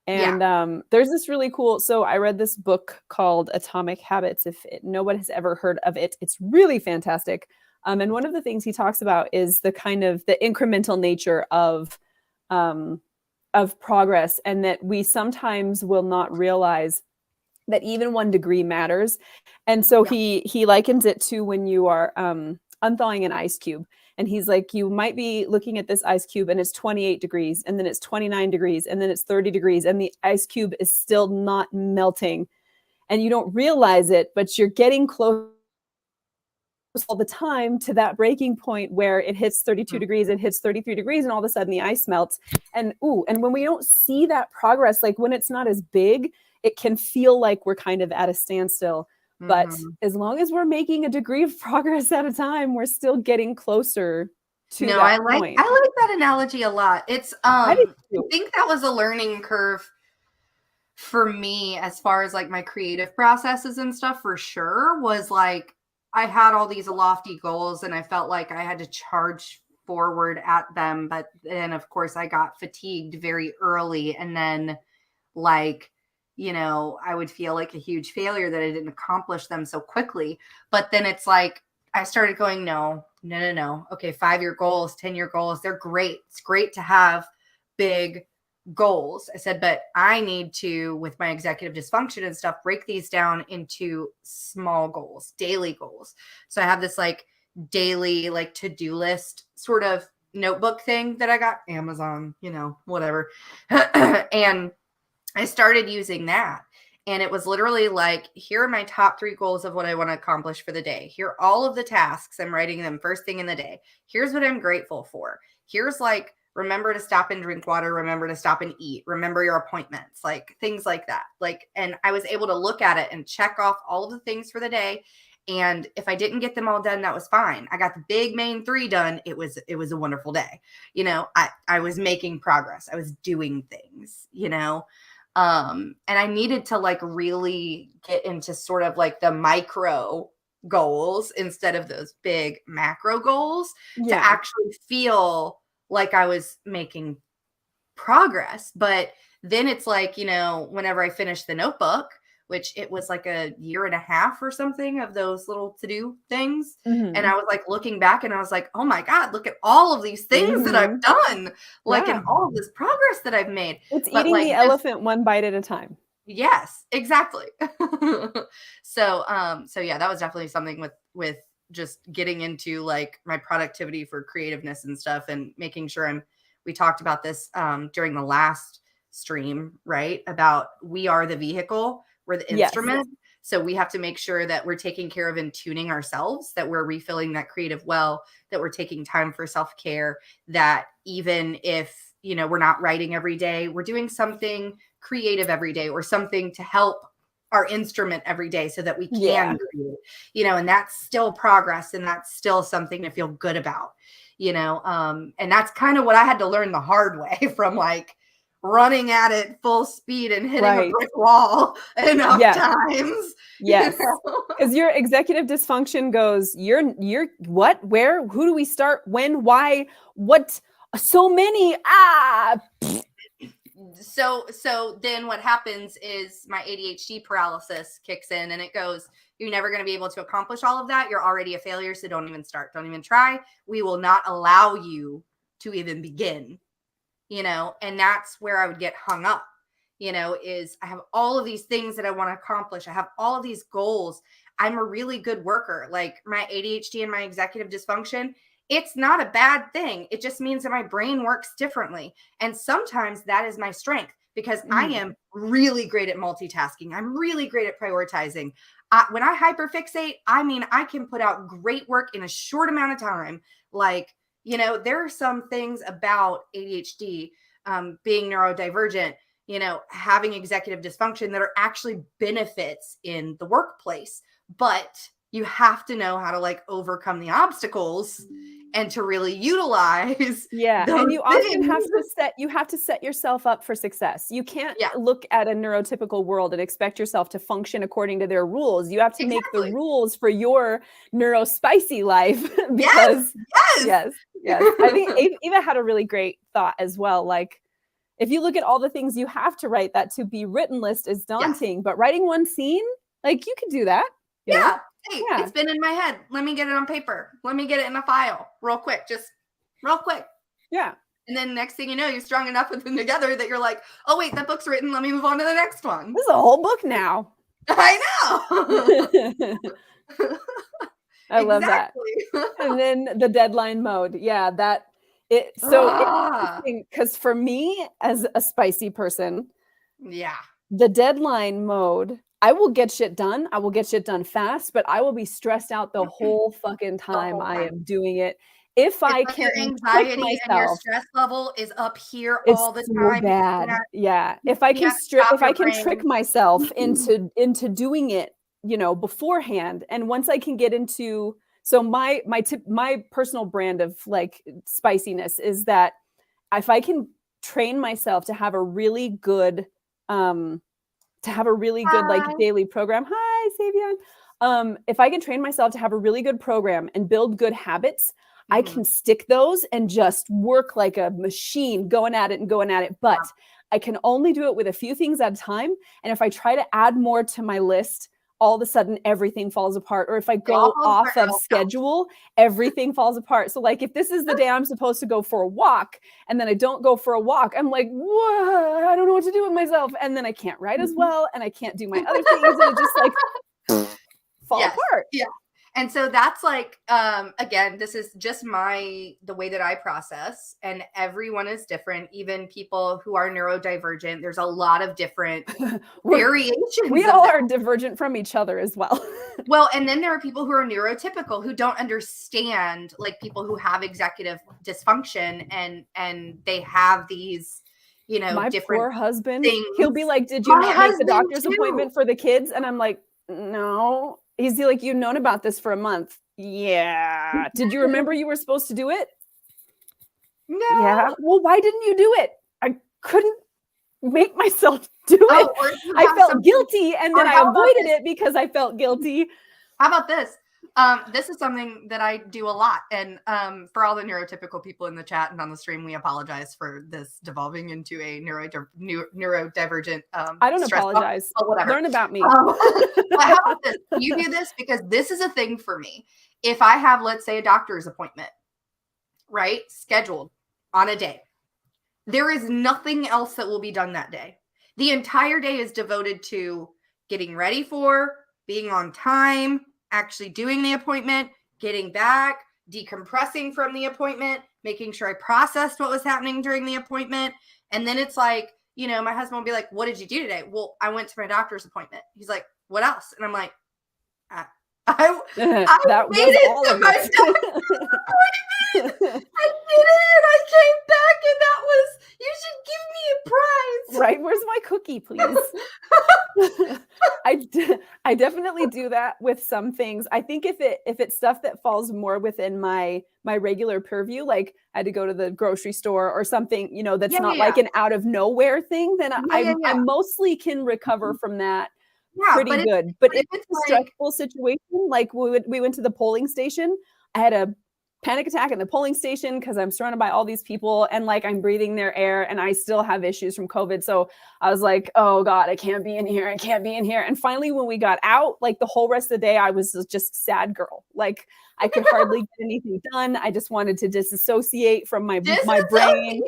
And there's this really cool, so I read this book called Atomic Habits. If no one has ever heard of it, it's really fantastic. And one of the things he talks about is the kind of the incremental nature of progress, and that we sometimes will not realize that even 1 degree matters. And so he likens it to when you are unthawing an ice cube. And he's like, you might be looking at this ice cube and it's 28 degrees and then it's 29 degrees and then it's 30 degrees and the ice cube is still not melting. And you don't realize it, but you're getting close all the time to that breaking point where it hits 32 degrees, it hits 33 degrees, and all of a sudden the ice melts. And when we don't see that progress, like when it's not as big, it can feel like we're kind of at a standstill. But as long as we're making a degree of progress at a time, we're still getting closer to that point. I like that analogy a lot. It's I think that was a learning curve for me as far as like my creative processes and stuff, for sure, was like I had all these lofty goals and I felt like I had to charge forward at them. But then of course I got fatigued very early, and then like, you know, I would feel like a huge failure that I didn't accomplish them so quickly. But then it's like, I started going, no. Okay, 5-year goals, 10-year goals, they're great. It's great to have big goals. I said, but I need to, with my executive dysfunction and stuff, break these down into small goals, daily goals. So I have this like daily, like to-do list sort of notebook thing that I got Amazon, you know, whatever. And I started using that. And it was literally like, here are my top 3 goals of what I want to accomplish for the day. Here are all of the tasks. I'm writing them first thing in the day. Here's what I'm grateful for. Here's like remember to stop and drink water, remember to stop and eat, remember your appointments, like things like that. Like, and I was able to look at it and check off all of the things for the day. And if I didn't get them all done, that was fine. I got the big main 3 done. It was a wonderful day. You know, I was making progress. I was doing things, you know. And I needed to like really get into sort of like the micro goals instead of those big macro goals to actually feel like I was making progress. But then it's like, you know, whenever I finished the notebook, which it was like a year and a half or something of those little to-do things. And I was like looking back and I was like, oh my God, look at all of these things that I've done, like and all of this progress that I've made. It's eating like, the elephant one bite at a time. Yes, exactly. So yeah, that was definitely something with just getting into like my productivity for creativeness and stuff and making sure we talked about this during the last stream, right? About we are the vehicle, we're the instrument. Yes. So we have to make sure that we're taking care of and tuning ourselves, that we're refilling that creative well, that we're taking time for self-care, that even if, you know, we're not writing every day, we're doing something creative every day or something to help our instrument every day so that we can create, you know, and that's still progress and that's still something to feel good about, you know. And that's kind of what I had to learn the hard way from like running at it full speed and hitting a brick wall enough times. Yes. Because your executive dysfunction goes, you're what, where, who do we start, when, why, what, so many, So then what happens is my ADHD paralysis kicks in and it goes, you're never going to be able to accomplish all of that. You're already a failure. So don't even start. Don't even try. We will not allow you to even begin, you know, and that's where I would get hung up, you know, is I have all of these things that I want to accomplish. I have all of these goals. I'm a really good worker. Like my ADHD and my executive dysfunction, it's not a bad thing. It just means that my brain works differently. And sometimes that is my strength because I am really great at multitasking. I'm really great at prioritizing. When I hyperfixate, I mean, I can put out great work in a short amount of time. Like, you know, there are some things about ADHD, being neurodivergent, you know, having executive dysfunction that are actually benefits in the workplace. But you have to know how to like overcome the obstacles and to really utilize. And you often have to set yourself up for success. You can't look at a neurotypical world and expect yourself to function according to their rules. You have to make the rules for your neurospicy life. Because yes. I think Eva had a really great thought as well. Like if you look at all the things you have to write, that to be written list is daunting, but writing one scene, like you could do that. You know? Hey, it's been in my head. Let me get it on paper. Let me get it in a file real quick. Just real quick. Yeah. And then next thing you know, you're strong enough with them together that you're like, oh, wait, that book's written. Let me move on to the next one. This is a whole book now. I know. I love that. And then the deadline mode. Yeah, because for me as a spicy person, the deadline mode, I will get shit done. I will get shit done fast, but I will be stressed out the whole fucking time I am doing it. If I can, your anxiety and your stress level is up here all the time. So bad. Yeah. If I can trick myself into doing it, you know, beforehand, and once I can get into, so my personal brand of like spiciness is that if I can train myself to have a really good like daily program. Hi, Savion. If I can train myself to have a really good program and build good habits, I can stick those and just work like a machine going at it. But I can only do it with a few things at a time. And if I try to add more to my list, all of a sudden everything falls apart. Or if I go off of schedule, everything falls apart. So like if this is the day I'm supposed to go for a walk and then I don't go for a walk, I'm like, whoa, I don't know what to do with myself. And then I can't write as well and I can't do my other things. And it just like fall apart. Yeah. And so that's like, again, this is just the way that I process, and everyone is different. Even people who are neurodivergent, there's a lot of different variations. We all are divergent from each other as well. Well, and then there are people who are neurotypical who don't understand, like people who have executive dysfunction and they have these, you know, my different poor husband, things. He'll be like, did you not make the doctor's appointment for the kids? And I'm like, no. He's like, you've known about this for a month. Yeah. Did you remember you were supposed to do it? No. Yeah. Well, why didn't you do it? I couldn't make myself do it. I felt guilty, and then I avoided it because I felt guilty. How about this? This is something that I do a lot. And for all the neurotypical people in the chat and on the stream, we apologize for this devolving into a neurodivergent. I don't apologize. Whatever. Learn about me. But how about this? You do this because this is a thing for me. If I have, let's say, a doctor's appointment, right, scheduled on a day, there is nothing else that will be done that day. The entire day is devoted to getting ready for, being on time, actually doing the appointment, getting back, decompressing from the appointment, making sure I processed what was happening during the appointment. And then it's like, you know, my husband will be like, what did you do today? Well, I went to my doctor's appointment. He's like, what else? And I'm like, I that made was it all to of my it. doctor's appointment. I did it and I came back, and that was, you should give me a prize. Right? Where's my cookie, please? I definitely do that with some things. I think if it's stuff that falls more within my regular purview, like I had to go to the grocery store or something, you know, that's not like an out of nowhere thing, then I mostly can recover from that pretty good. But if it's a stressful situation, like we went to the polling station, I had a panic attack in the polling station because I'm surrounded by all these people and like I'm breathing their air and I still have issues from COVID. So I was like, oh God, I can't be in here. I can't be in here. And finally, when we got out, like the whole rest of the day, I was just sad girl. Like I could hardly get anything done. I just wanted to disassociate from my brain.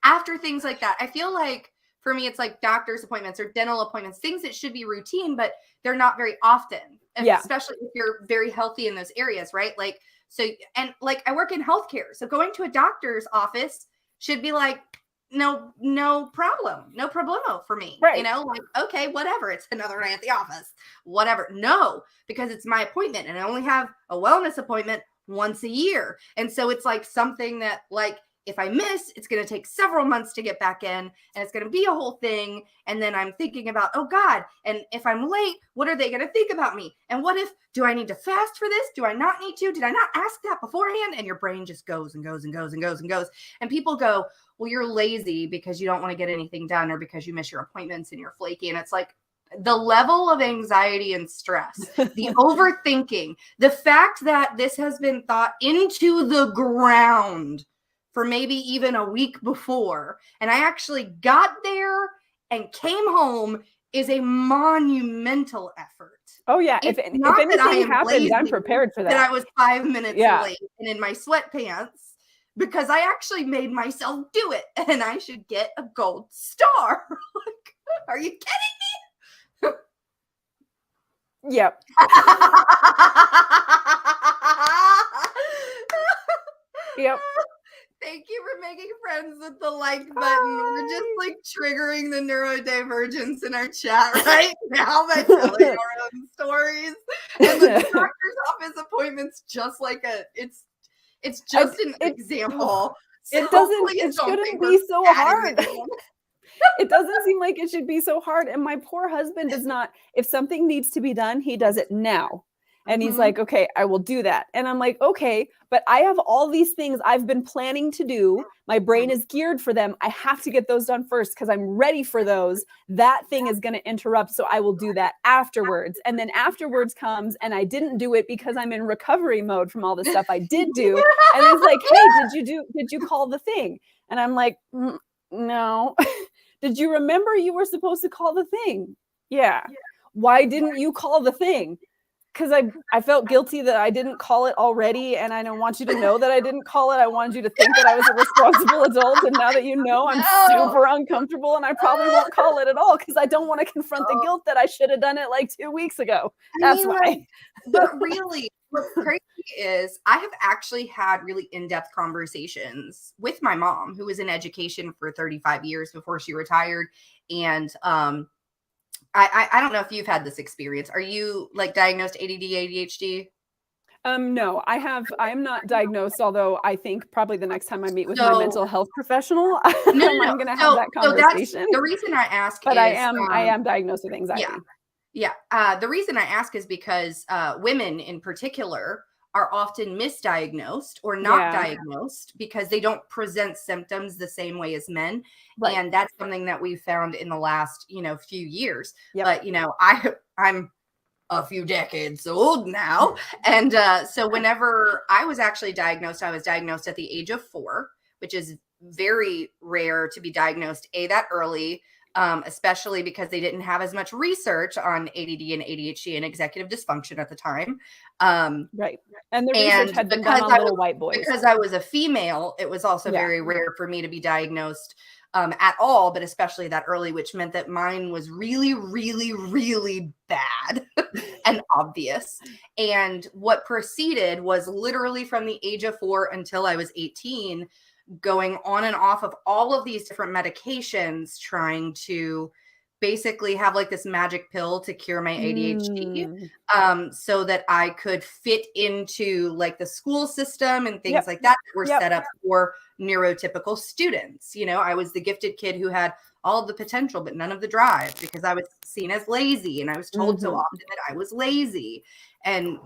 After things like that, I feel like for me, it's like doctor's appointments or dental appointments, things that should be routine, but they're not very often, especially if you're very healthy in those areas, right? Like, so, and like I work in healthcare. So going to a doctor's office should be like, no problem. No problemo for me. Right. You know, like, okay, whatever. It's another day at the office, whatever. No, because it's my appointment and I only have a wellness appointment once a year. And so it's like something that like, if I miss, it's going to take several months to get back in and it's going to be a whole thing. And then I'm thinking about, oh God, and if I'm late, what are they going to think about me? And what if, do I need to fast for this? Do I not need to? Did I not ask that beforehand? And your brain just goes and goes and goes and goes and goes. And people go, well, you're lazy because you don't want to get anything done or because you miss your appointments and you're flaky. And it's like, the level of anxiety and stress, the overthinking, the fact that this has been thought into the ground for maybe even a week before, and I actually got there and came home is a monumental effort. Oh yeah, if anything happens, I'm prepared for that. That I was 5 minutes late and in my sweatpants because I actually made myself do it, and I should get a gold star. Like, are you kidding me? Yep. Yep. Thank you for making friends with the like button. We're just like triggering the neurodivergence in our chat right now by telling our own stories. And the doctor's office appointments just like it's just an example. It shouldn't be so hard. It doesn't seem like it should be so hard. And my poor husband does not, if something needs to be done, he does it now. And he's like, okay, I will do that. And I'm like, okay, but I have all these things I've been planning to do. My brain is geared for them. I have to get those done first because I'm ready for those. That thing is going to interrupt. So I will do that afterwards. And then afterwards comes and I didn't do it because I'm in recovery mode from all the stuff I did do. And he's like, hey, did you call the thing? And I'm like, no. Did you remember you were supposed to call the thing? Yeah. Why didn't you call the thing? because I felt guilty that I didn't call it already, and I don't want you to know that I didn't call it. I wanted you to think that I was a responsible adult, and now that you know, I'm super uncomfortable, and I probably won't call it at all because I don't want to confront the guilt that I should have done it like 2 weeks ago. That's why. Like, but really, what's crazy is I have actually had really in-depth conversations with my mom, who was in education for 35 years before she retired, and I don't know if you've had this experience. Are you like diagnosed ADD, ADHD? No, I am not diagnosed, although I think probably the next time I meet with my mental health professional, I'm going to have that conversation. The reason I ask but is, I am diagnosed with anxiety. Yeah. The reason I ask is because women in particular are often misdiagnosed or not diagnosed because they don't present symptoms the same way as men. Right. And that's something that we've found in the last, few years. Yep. But, I'm a few decades old now. And so whenever I was actually diagnosed, I was diagnosed at the age of 4, which is very rare to be diagnosed that early. Especially because they didn't have as much research on ADD and ADHD and executive dysfunction at the time. Right. And the research had been done on little white boys. Because I was a female, it was also very rare for me to be diagnosed at all, but especially that early, which meant that mine was really, really, really bad and obvious. And what proceeded was literally from the age of 4 until I was 18, going on and off of all of these different medications, trying to basically have like this magic pill to cure my ADHD, so that I could fit into like the school system and things like that were set up for neurotypical students. I was the gifted kid who had all of the potential, but none of the drive because I was seen as lazy. And I was told so often that I was lazy. And,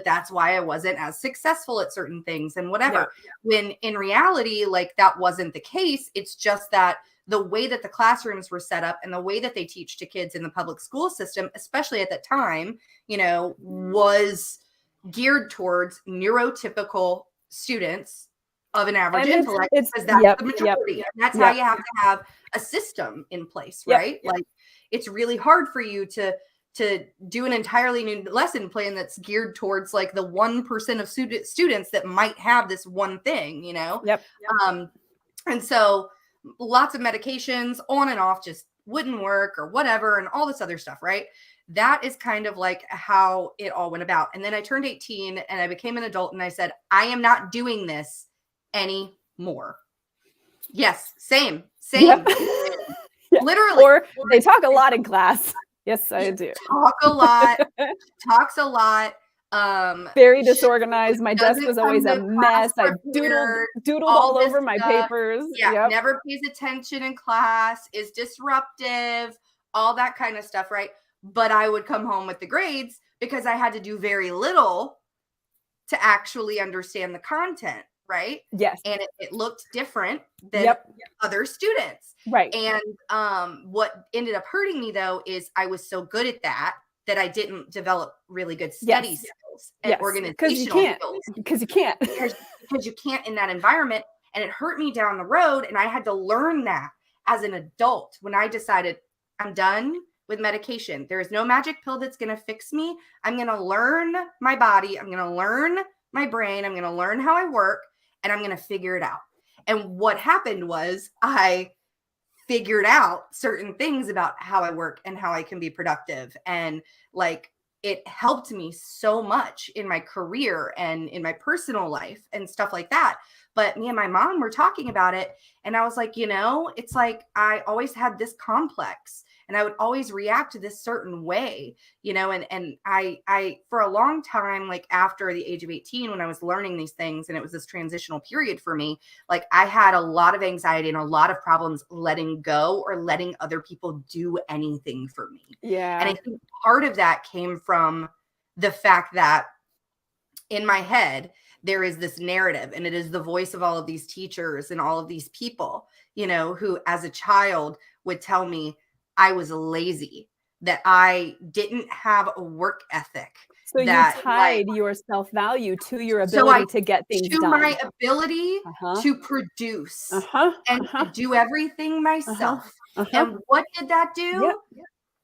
that's why I wasn't as successful at certain things and whatever. When in reality, like that wasn't the case. It's just that the way that the classrooms were set up and the way that they teach to kids in the public school system, especially at that time, was geared towards neurotypical students of an average intellect, because that's the majority. And that's how you have to have a system in place, right? Like it's really hard for you to do an entirely new lesson plan that's geared towards like the 1% of students that might have this one thing, and so lots of medications on and off just wouldn't work or whatever, and all this other stuff, right? That is kind of like how it all went about. And then I turned 18 and I became an adult and I said, I am not doing this anymore. Yes, same. Literally. Or they talk a lot in class. Yes, I do. Talks a lot. Very disorganized. My desk was always a mess. I doodled all over my papers. Never pays attention in class, is disruptive, all that kind of stuff, right? But I would come home with the grades because I had to do very little to actually understand the content, right? Yes. And it looked different than other students. Right. And what ended up hurting me though is I was so good at that I didn't develop really good study skills and organizational skills. Because you can't. Because you can't in that environment. And it hurt me down the road. And I had to learn that as an adult when I decided I'm done with medication. There is no magic pill that's going to fix me. I'm going to learn my body. I'm going to learn my brain. I'm going to learn how I work, and I'm going to figure it out. And what happened was I figured out certain things about how I work and how I can be productive. And like, it helped me so much in my career and in my personal life and stuff like that. But me and my mom were talking about it. And I was like, it's like, I always had this complex and I would always react to this certain way, and I, for a long time, like after the age of 18, when I was learning these things and it was this transitional period for me, like I had a lot of anxiety and a lot of problems letting go or letting other people do anything for me. Yeah. And I think part of that came from the fact that in my head, there is this narrative, and it is the voice of all of these teachers and all of these people, who as a child would tell me I was lazy, that I didn't have a work ethic. So you tied your self-value to your ability to get things done. To my ability to produce and to do everything myself. And what did that do?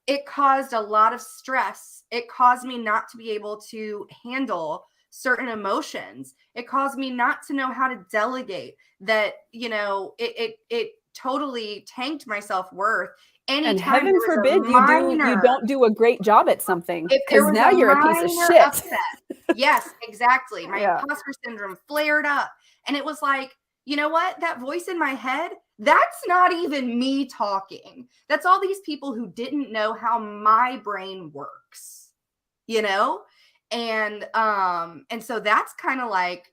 it caused a lot of stress. It caused me not to be able to handle certain emotions. It caused me not to know how to delegate. That, you know, it totally tanked my self-worth. And Anytime heaven there was forbid a you minor, don't do a great job at something, if there because was now a you're a piece of minor shit. upset, yes, exactly. My Yeah. imposter syndrome flared up. And it was like, you know what? That voice in my head, that's not even me talking. That's all these people who didn't know how my brain works, you know? And so that's kind of like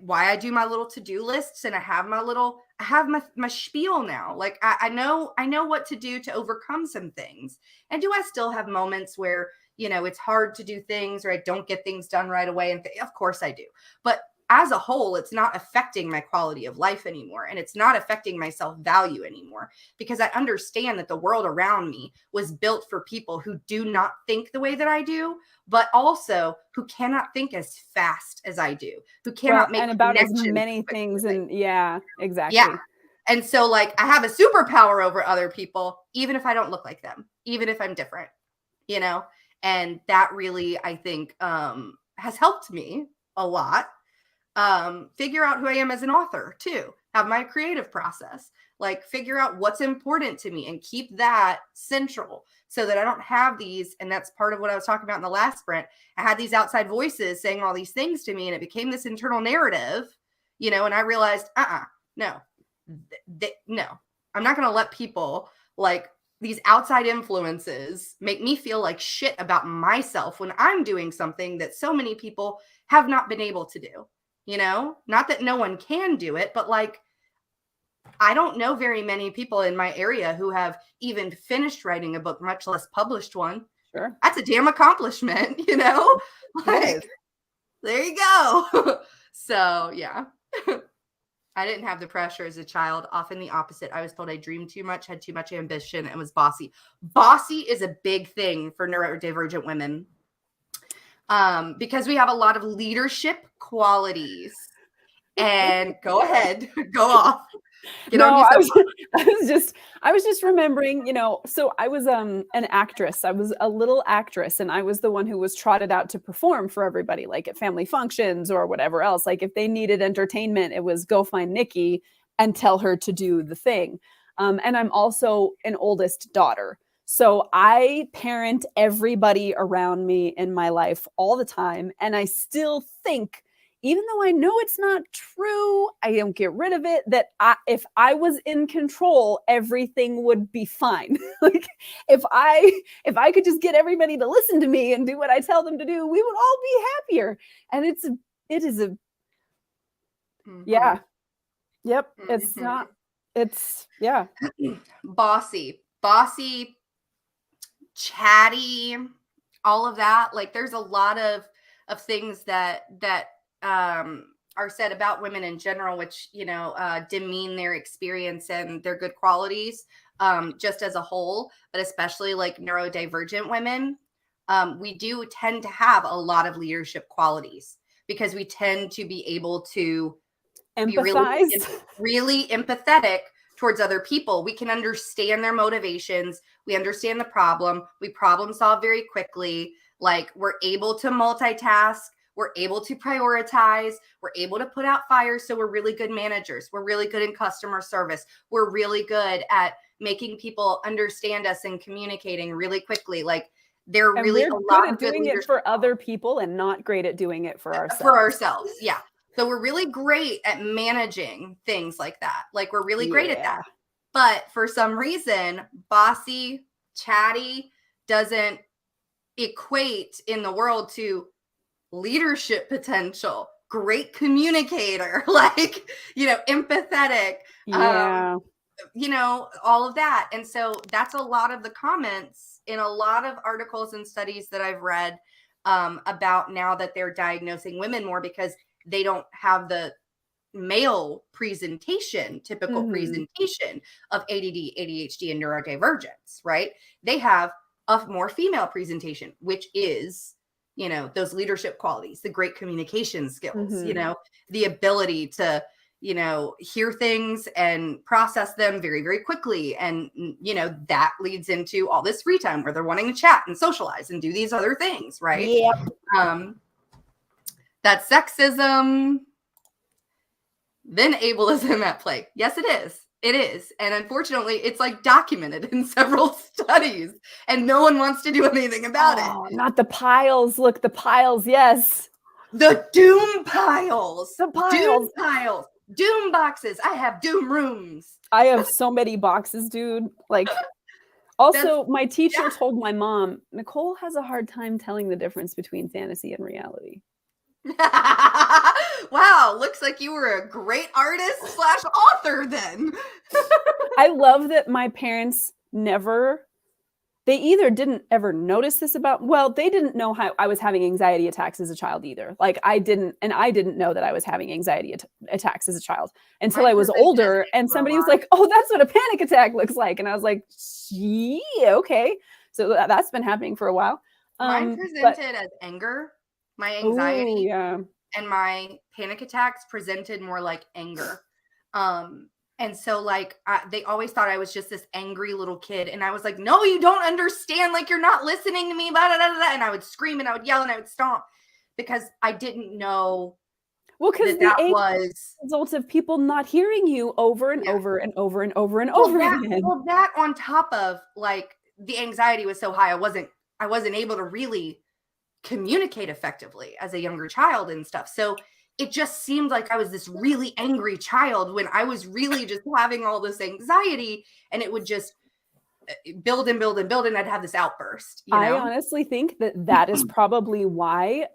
why I do my little to-do lists, and I have my spiel now. Like I know what to do to overcome some things. And do I still have moments where, you know, it's hard to do things or I don't get things done right away? And of course I do. But as a whole, it's not affecting my quality of life anymore. And it's not affecting my self-value anymore, because I understand that the world around me was built for people who do not think the way that I do, but also who cannot think as fast as I do, who cannot make and about as connections many quickly. things. And yeah, exactly. Yeah. And so like I have a superpower over other people, even if I don't look like them, even if I'm different, you know? And that really, I think, has helped me a lot. Figure out who I am as an author too, have my creative process, like figure out what's important to me and keep that central, so that I don't have these. And that's part of what I was talking about in the last sprint. I had these outside voices saying all these things to me, and it became this internal narrative, you know, and I realized, no, no, I'm not going to let people, like, these outside influences make me feel like shit about myself when I'm doing something that so many people have not been able to do. You know, not that no one can do it, but like, I don't know very many people in my area who have even finished writing a book, much less published one. Sure. That's a damn accomplishment, you know? Like, there you go. So, yeah. I didn't have the pressure as a child. Often the opposite. I was told I dreamed too much, had too much ambition, and was bossy. Bossy is a big thing for neurodivergent women. Because we have a lot of leadership qualities. And go ahead, go off. I was just remembering, you know, so I was an actress. I was a little actress, and I was the one who was trotted out to perform for everybody, like at family functions or whatever else. Like if they needed entertainment, it was go find Nikki and tell her to do the thing. And I'm also an oldest daughter. So I parent everybody around me in my life all the time. And I still think, even though I know it's not true, I don't get rid of it, that if I was in control, everything would be fine. Like if I could just get everybody to listen to me and do what I tell them to do, we would all be happier. And it is a yeah. Yep. It's not, it's yeah. Bossy, chatty, all of that. Like there's a lot of things that are said about women in general, which, you know, demean their experience and their good qualities, just as a whole, but especially like neurodivergent women. We do tend to have a lot of leadership qualities because we tend to be able to empathize, be really empathetic towards other people. We can understand their motivations. We understand the problem. We problem solve very quickly. Like we're able to multitask. We're able to prioritize. We're able to put out fires. So we're really good managers. We're really good in customer service. We're really good at making people understand us and communicating really quickly. Like they're and really we're a lot good at doing it for other people and not great at doing it for ourselves. Yeah. So we're really great at managing things like that. Like we're really great at that. But for some reason, bossy, chatty doesn't equate in the world to leadership potential, great communicator, like, you know, empathetic, you know, all of that. And so that's a lot of the comments in a lot of articles and studies that I've read about now that they're diagnosing women more because they don't have the male typical presentation of ADD, ADHD, and neurodivergence, right? They have a more female presentation, which is, you know, those leadership qualities, the great communication skills, you know, the ability to, hear things and process them very, very quickly. And, that leads into all this free time where they're wanting to chat and socialize and do these other things, right? Yeah. That's sexism, then ableism at play. Yes, it is. It is. And unfortunately, it's like documented in several studies and no one wants to do anything about it. Not the piles. Look, the piles. Yes. The doom piles. The piles. Doom piles. Doom boxes. I have doom rooms. I have so many boxes, dude. Like, also, my teacher told my mom, Nicole has a hard time telling the difference between fantasy and reality. Wow, looks like you were a great artist / author then. I love that my parents they either didn't ever notice this they didn't know how I was having anxiety attacks as a child either. Like I didn't know that I was having anxiety attacks as a child until I was older, and somebody was like, oh, that's what a panic attack looks like. And I was like, yeah, okay. So that's been happening for a while. Mine presented as anger. My anxiety and my panic attacks presented more like anger. And so like they always thought I was just this angry little kid. And I was like, no, you don't understand. Like, you're not listening to me. Blah, blah, blah, blah. And I would scream and I would yell and I would stomp because I didn't know. Well, because that was the result of people not hearing you over and over and over and over and over again. Well, that on top of like the anxiety was so high, I wasn't able to really communicate effectively as a younger child and stuff. So it just seemed like I was this really angry child when I was really just having all this anxiety, and it would just build and build and build, and I'd have this outburst. I honestly think that is probably why.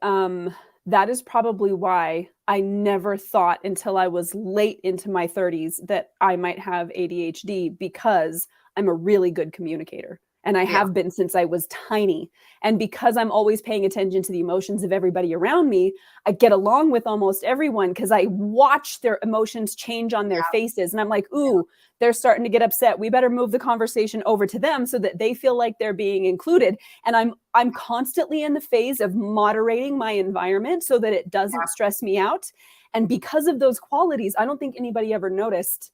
That is probably why I never thought until I was late into my 30s that I might have ADHD, because I'm a really good communicator. And I have been since I was tiny. And because I'm always paying attention to the emotions of everybody around me, I get along with almost everyone because I watch their emotions change on their faces. And I'm like, ooh, they're starting to get upset. We better move the conversation over to them so that they feel like they're being included. And I'm constantly in the phase of moderating my environment so that it doesn't stress me out. And because of those qualities, I don't think anybody ever noticed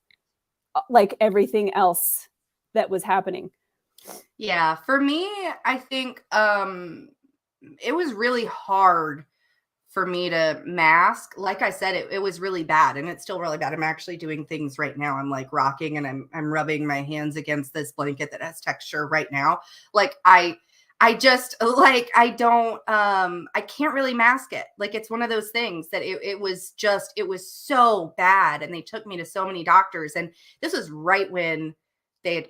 like everything else that was happening. Yeah, for me, I think it was really hard for me to mask. Like I said, it was really bad, and it's still really bad. I'm actually doing things right now. I'm like rocking and I'm rubbing my hands against this blanket that has texture right now. Like I just like I can't really mask it. Like it's one of those things that it was so bad, and they took me to so many doctors, and this was right when they had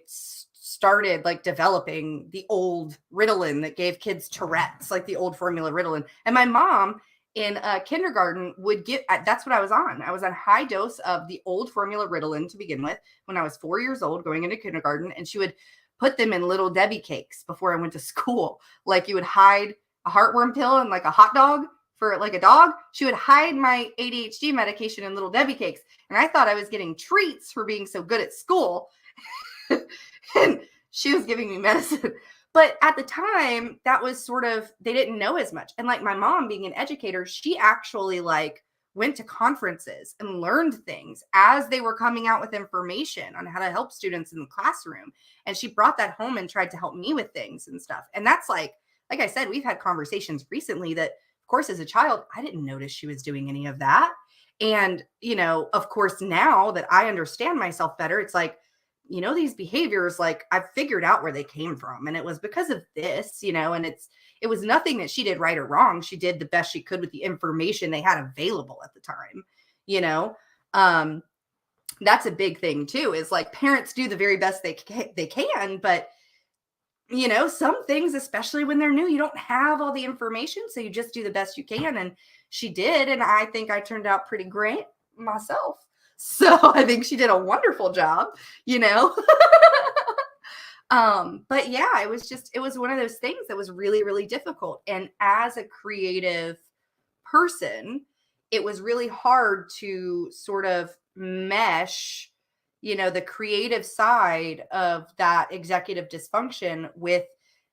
started like developing the old Ritalin that gave kids Tourette's, like the old formula Ritalin. And my mom in kindergarten would that's what I was on. I was on high dose of the old formula Ritalin to begin with when I was 4 years old going into kindergarten. And she would put them in Little Debbie cakes before I went to school. Like you would hide a heartworm pill and like a hot dog for like a dog. She would hide my ADHD medication in Little Debbie cakes. And I thought I was getting treats for being so good at school. And she was giving me medicine. But at the time, that was sort of, they didn't know as much. And like my mom being an educator, she actually like went to conferences and learned things as they were coming out with information on how to help students in the classroom. And she brought that home and tried to help me with things and stuff. And that's like I said, we've had conversations recently that, of course, as a child, I didn't notice she was doing any of that. And, of course, now that I understand myself better, it's like, these behaviors, like I've figured out where they came from, and it was because of this, and it was nothing that she did right or wrong. She did the best she could with the information they had available at the time, that's a big thing too, is like parents do the very best they can, but some things, especially when they're new, you don't have all the information. So you just do the best you can. And she did. And I think I turned out pretty great myself. So I think she did a wonderful job, but yeah, it was one of those things that was really, really difficult. And as a creative person, it was really hard to sort of mesh, the creative side of that executive dysfunction with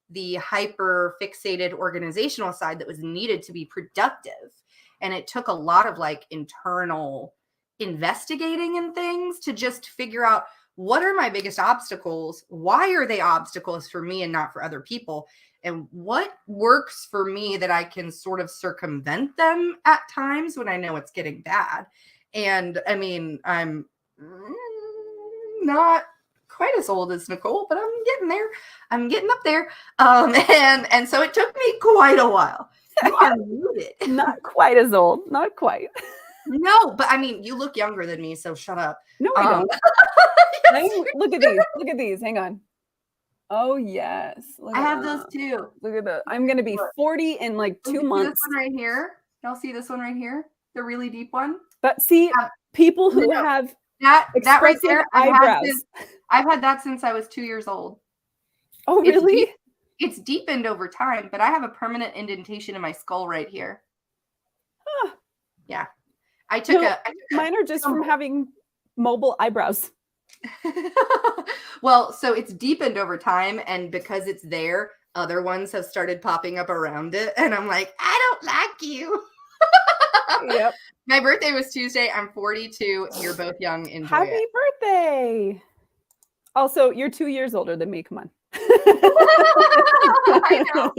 the hyper fixated organizational side that was needed to be productive. And it took a lot of like internal investigating in things to just figure out what are my biggest obstacles? Why are they obstacles for me and not for other people? And what works for me that I can sort of circumvent them at times when I know it's getting bad. And I mean, I'm not quite as old as Nicole, but I'm getting there. I'm getting up there. And so it took me quite a while. You are muted. Not quite as old. Not quite. No, but I mean, you look younger than me, so shut up. No, I don't. Look at these. Look at these. Hang on. Oh, yes. I have those too. Look at that. I'm going to be 40 in like 2 months. This one right here. Y'all see this one right here? The really deep one? But see, people who have that right there, eyebrows. I've had that since I was 2 years old. Oh, really? It's deepened over time, but I have a permanent indentation in my skull right here. Huh. Yeah. Mine are just from having mobile eyebrows. Well, so it's deepened over time, and because it's there, other ones have started popping up around it, and I'm like, I don't like you. Yep. My birthday was Tuesday. I'm 42. You're both young. Enjoy Happy it. birthday. Also, you're 2 years older than me. Come on. I know.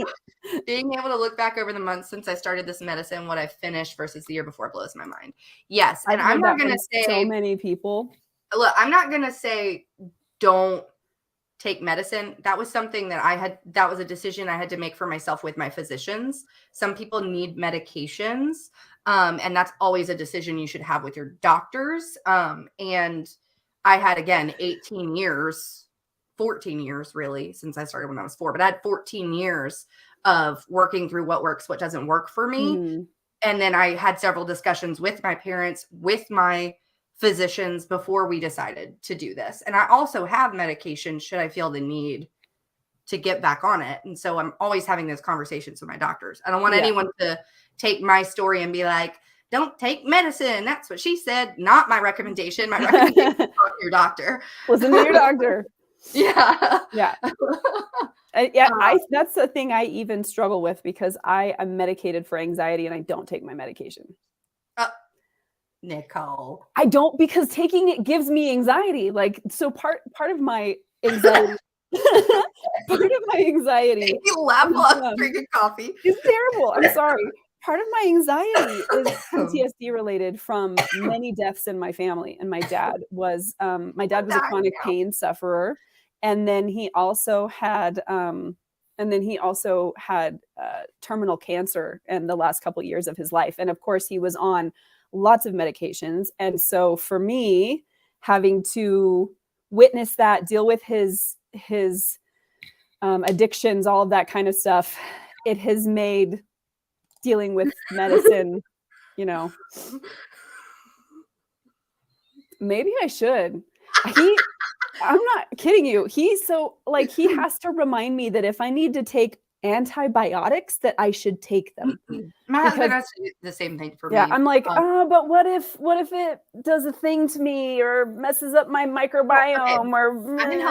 Being able to look back over the months since I started this medicine, what I finished versus the year before blows my mind. Yes. And I'm not going to say so many people. Look, I'm not going to say don't take medicine. That was something that was a decision I had to make for myself with my physicians. Some people need medications. And that's always a decision you should have with your doctors. And I had, again, 18 years, 14 years really, since I started when I was 4, but I had 14 years of working through what works, what doesn't work for me. Mm. And then I had several discussions with my parents, with my physicians before we decided to do this. And I also have medication should I feel the need to get back on it. And so I'm always having those conversations with my doctors. I don't want anyone to take my story and be like, don't take medicine. That's what she said. Not my recommendation. My recommendation is talk to your doctor. Listen to your doctor. Yeah. Yeah. That's the thing I even struggle with because I am medicated for anxiety and I don't take my medication. Nicole. I don't because taking it gives me anxiety. Like, so part of my anxiety, part of my anxiety. You laugh while drinking coffee. It's terrible. I'm sorry. Part of my anxiety is PTSD related from many deaths in my family. And my dad was a chronic pain sufferer. And then he also had terminal cancer in the last couple of years of his life. And of course he was on lots of medications. And so for me, having to witness that, deal with his addictions, all of that kind of stuff, it has made dealing with medicine, maybe I should. I'm not kidding you. He has to remind me that if I need to take antibiotics, that I should take them. My husband has to do the same thing for me. Yeah, I'm like, but what if it does a thing to me or messes up my microbiome? Or I'm in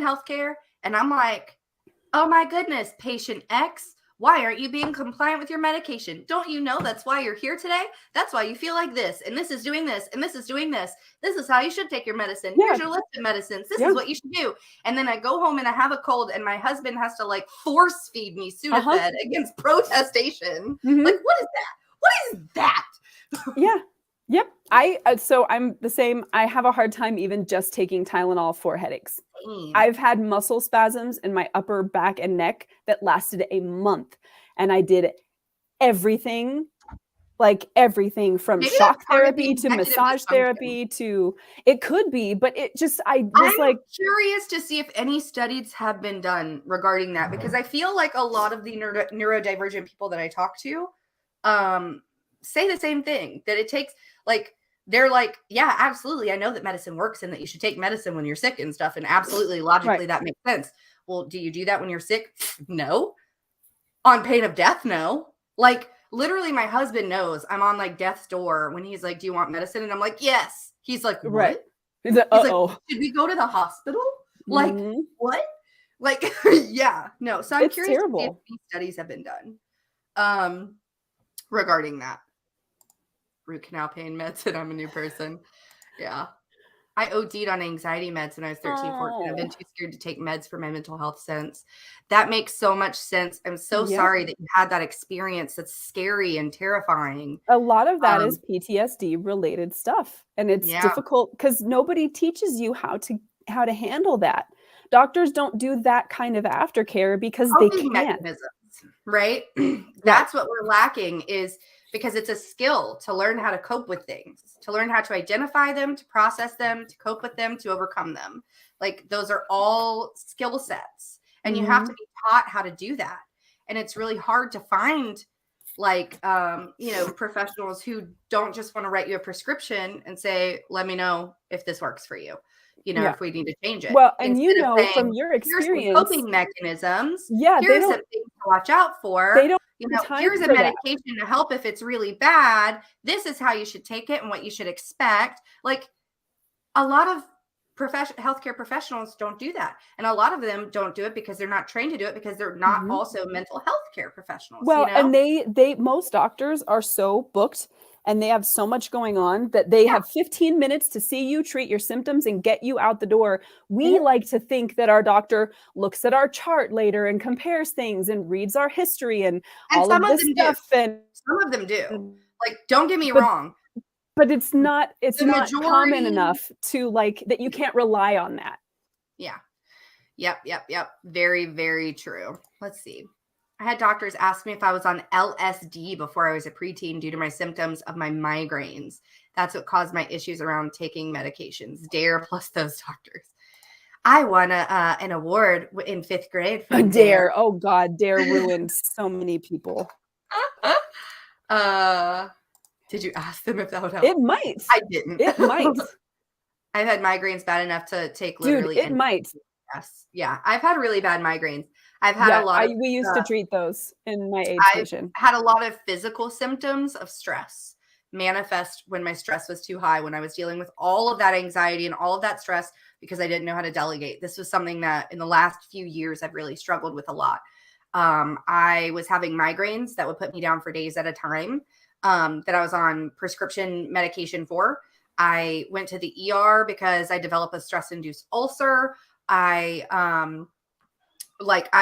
healthcare, and I'm like, oh my goodness, patient X, why aren't you being compliant with your medication? Don't you know that's why you're here today? That's why you feel like this, and this is doing this, and this is doing this. This is how you should take your medicine. Yeah. Here's your list of medicines. This is what you should do. And then I go home and I have a cold, and my husband has to force feed me Sudafed against protestation. Mm-hmm. Like, what is that? What is that? Yeah. Yep. So I'm the same. I have a hard time even just taking Tylenol for headaches. I've had muscle spasms in my upper back and neck that lasted a month. And I did everything from shock therapy to massage therapy to, it could be, but I'm curious to see if any studies have been done regarding that, because I feel like a lot of the neurodivergent people that I talk to say the same thing, that it takes they're like, yeah, absolutely. I know that medicine works and that you should take medicine when you're sick and stuff. And absolutely, logically, that makes sense. Well, do you do that when you're sick? No. On pain of death? No. Literally, my husband knows I'm on death's door when he's like, do you want medicine? And I'm like, yes. He's like, what? Right. He's like, should we go to the hospital? Mm-hmm. What? Yeah. No. So I'm curious to see if these studies have been done regarding that. root canal pain meds and I'm a new person. Yeah. I OD'd on anxiety meds when I was 13, 14. I've been Oh, too scared to take meds for my mental health since. That makes so much sense. I'm so yeah. sorry that you had that experience. That's scary and terrifying. A lot of that Um, is PTSD related stuff, and it's yeah. difficult because nobody teaches you how to handle that. Doctors don't do that kind of aftercare because they Coping can't. mechanisms, right? Right. That's what we're lacking is because it's a skill to learn how to cope with things, to learn how to identify them, to process them, to cope with them, to overcome them. Like those are all skill sets. And you have to Mhm. be taught how to do that. And it's really hard to find like professionals who don't just want to write you a prescription and say, let me know if this works for you, Yeah. if we need to change it. Well, and Instead of from saying, your here's some experience, coping mechanisms. yeah, Here's some things to watch out they for. don't have time Here's a for that. medication to help if it's really bad. This is how you should take it and what you should expect. Like a lot of healthcare professionals don't do that. And a lot of them don't do it because they're not trained to do it because they're not Mhm. also mental health care professionals, Well, and they most doctors are so booked and they have so much going on that they Yeah. have 15 minutes to see you, treat your symptoms, and get you out the door. We Mhm. like to think that our doctor looks at our chart later and compares things and reads our history and And all some of of this them do. stuff. And Some of them do. Like, don't get me but wrong. it's The not common majority, enough to like that you can't rely on that. yeah. Yep. Very, very true. Let's see. I had doctors ask me if I was on LSD before I was a preteen due to my symptoms of my migraines. That's what caused my issues around taking medications. Dare plus those doctors. I won an award in 5th grade from Dare. Dare. Oh God, Dare ruined so many people. uh, did you ask them if that would It help? might. I didn't. It might. I've had migraines bad enough to take Dude, literally it any. might. Yes. Yeah. I've had really bad migraines. I've had a Yeah, lot of we used to treat those in my aid I've station. had a lot of physical symptoms of stress manifest when my stress was too high, when I was dealing with all of that anxiety and all of that stress because I didn't know how to delegate. This was something that in the last few years I've really struggled with a lot. I was having migraines that would put me down for days at a time, that I was on prescription medication for. I went to the ER because I developed a stress-induced ulcer. I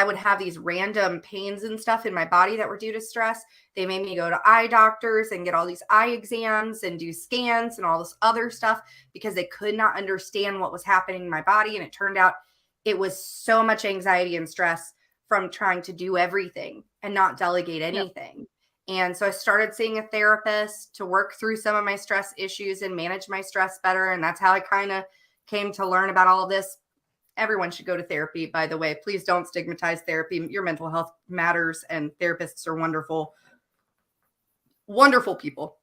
would have these random pains and stuff in my body that were due to stress. They made me go to eye doctors and get all these eye exams and do scans and all this other stuff because they could not understand what was happening in my body. And it turned out it was so much anxiety and stress from trying to do everything and not delegate Yep. anything. And so I started seeing a therapist to work through some of my stress issues and manage my stress better. And that's how I kind of came to learn about all of this. Everyone should go to therapy, by the way. Please don't stigmatize therapy. Your mental health matters, and therapists are wonderful, wonderful people.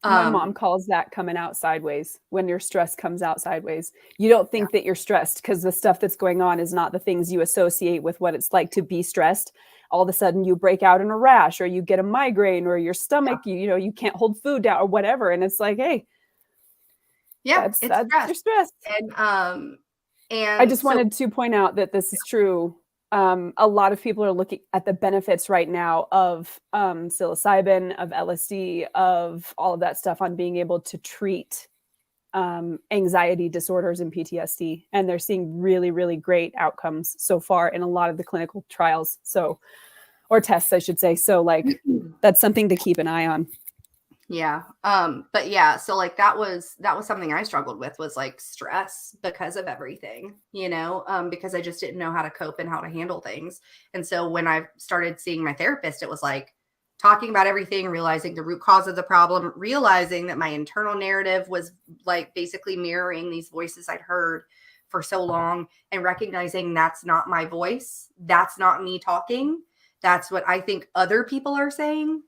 My mom calls that coming out sideways. When your stress comes out sideways, you don't think that you're stressed because the stuff that's going on is not the things you associate with what it's like to be stressed. All of a sudden you break out in a rash or you get a migraine or your stomach, you can't hold food down or whatever. And it's like, hey, it's that's stress. your stress. And I just wanted to point out that this is true. A lot of people are looking at the benefits right now of psilocybin, of LSD, of all of that stuff on being able to treat anxiety disorders and PTSD. And they're seeing really, really great outcomes so far in a lot of the clinical trials. Or tests, I should say. So like, that's something to keep an eye on. Yeah. But yeah, so like that was something I struggled with was like stress because of everything, because I just didn't know how to cope and how to handle things. And so when I started seeing my therapist, it was like talking about everything, realizing the root cause of the problem, realizing that my internal narrative was like basically mirroring these voices I'd heard for so long and recognizing that's not my voice. That's not me talking. That's what I think other people are saying.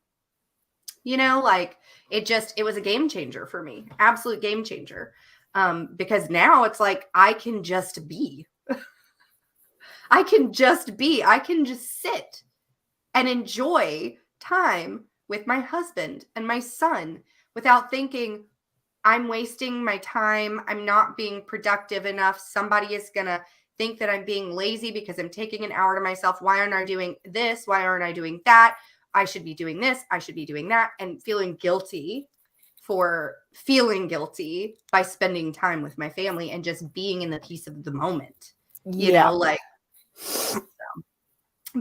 It was a game changer for me, absolute game changer. Because now it's like, I can just be, I can just sit and enjoy time with my husband and my son without thinking I'm wasting my time. I'm not being productive enough. Somebody is going to think that I'm being lazy because I'm taking an hour to myself. Why aren't I doing this? Why aren't I doing that? I should be doing this. I should be doing that. And feeling guilty for feeling guilty by spending time with my family and just being in the peace of the moment. You know, like so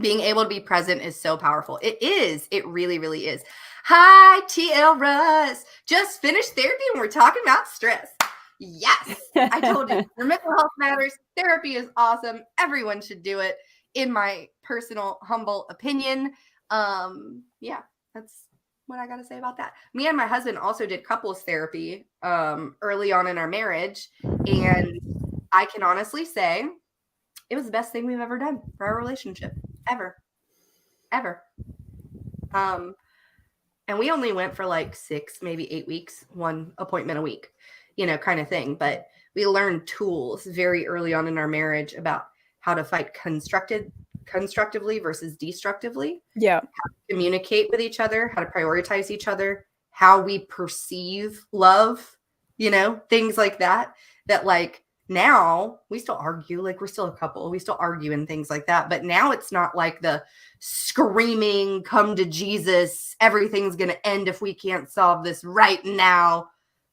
being able to be present is so powerful. It is. It really, really is. Hi, TL Russ. Just finished therapy and we're talking about stress. Yes, I told you, your mental health matters. Therapy is awesome. Everyone should do it, in my personal, humble opinion. Yeah, that's what I got to say about that. Me and my husband also did couples therapy early on in our marriage. And I can honestly say it was the best thing we've ever done for our relationship. Ever. And we only went for like 6, maybe 8 weeks, 1 appointment a week, kind of thing. But we learned tools very early on in our marriage about how to fight constructively versus destructively. Yeah. How to communicate with each other, how to prioritize each other, how we perceive love, things like that, like now we still argue, like we're still a couple, we still argue and things like that. But now it's not like the screaming, come to Jesus, everything's going to end if we can't solve this right now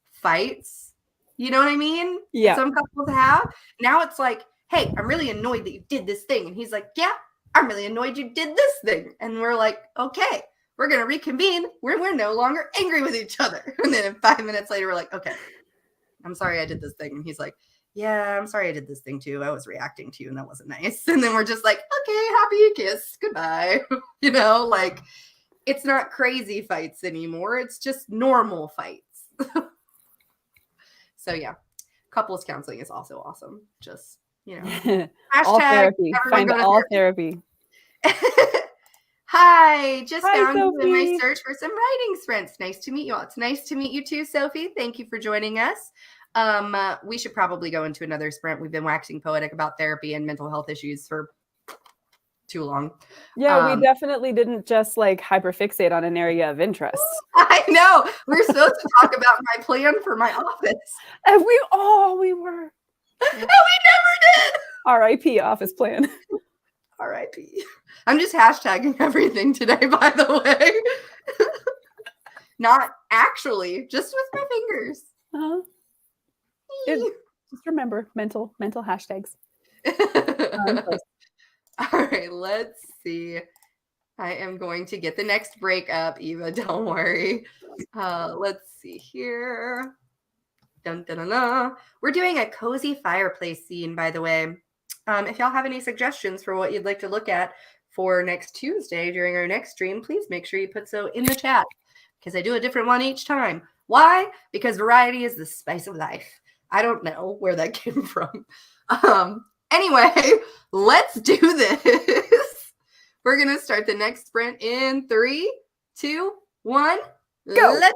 fights. You know what I mean? Yeah. Some couples have. Now it's like, hey, I'm really annoyed that you did this thing. And he's like, yeah, I'm really annoyed you did this thing. And we're like, okay, we're going to reconvene. We're no longer angry with each other. And then 5 minutes later, we're like, okay, I'm sorry I did this thing. And he's like, yeah, I'm sorry I did this thing too. I was reacting to you and that wasn't nice. And then we're just like, okay, happy kiss. Goodbye. Like it's not crazy fights anymore. It's just normal fights. So yeah, couples counseling is also awesome. Just, all therapy. Find all therapy. Hi, just Hi, found Sophie. you in my search for some writing sprints. Nice to meet you all. It's nice to meet you too, Sophie. Thank you for joining us. We should probably go into another sprint. We've been waxing poetic about therapy and mental health issues for too long. Yeah, we definitely didn't just like hyperfixate on an area of interest. I know. We're supposed to talk about my plan for my office. And we were. No, we never did. R.I.P. office plan. R.I.P. I'm just hashtagging everything today, by the way. Not actually, just with my fingers. Uh-huh. Just remember mental hashtags. All right, let's see. I am going to get the next break up, Eva. Don't worry. Let's see here. Dun, dun, dun, dun. We're doing a cozy fireplace scene, by the way. If y'all have any suggestions for what you'd like to look at for next Tuesday during our next stream, please make sure you put so in the chat, because I do a different one each time. Why? Because variety is the spice of life. I don't know where that came from. Anyway, let's do this. We're going to start the next sprint in 3, 2, 1. Go. Let's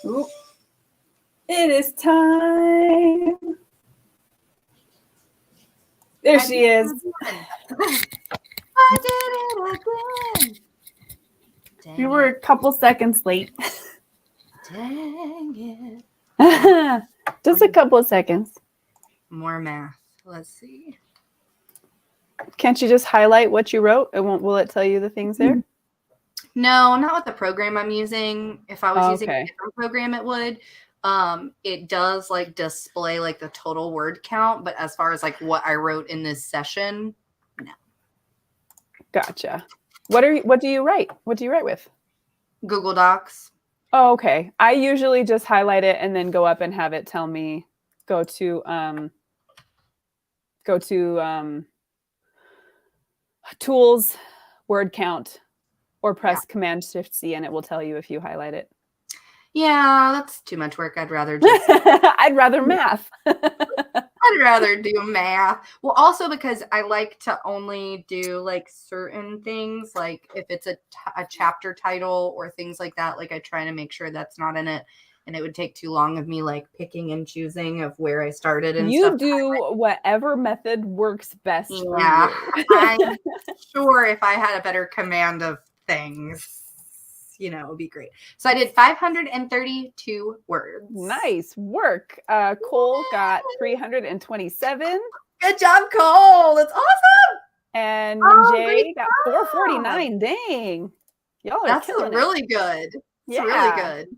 Oop. It is time. There she is. I did it again. Dang We were a couple seconds late. Dang it. Just a couple of seconds. More math. Let's see. Can't you just highlight what you wrote? Will it tell you the things there? No, not with the program I'm using. If I was using a Okay. different program, it would. It does like display like the total word count, but as far as like what I wrote in this session, no. Gotcha. What do you write? What do you write with? Google Docs. Oh, okay. I usually just highlight it and then go up and have it tell me go to tools, word count, or press Command Shift C and it will tell you if you highlight it. Yeah, that's too much work. I'd rather just I'd rather math. I'd rather do math. Well, also because I like to only do like certain things, like if it's a chapter title or things like that, like I try to make sure that's not in it. And it would take too long of me like picking and choosing of where I started and you stuff. do whatever method works best for you. I'm sure if I had a better command of things, you know, it would be great. So I did 532 words. Nice work. Cole got 327. Good job, Cole. That's awesome. And Jay got 449. Dang. Y'all are That's killing really it. good. It's Yeah. really good.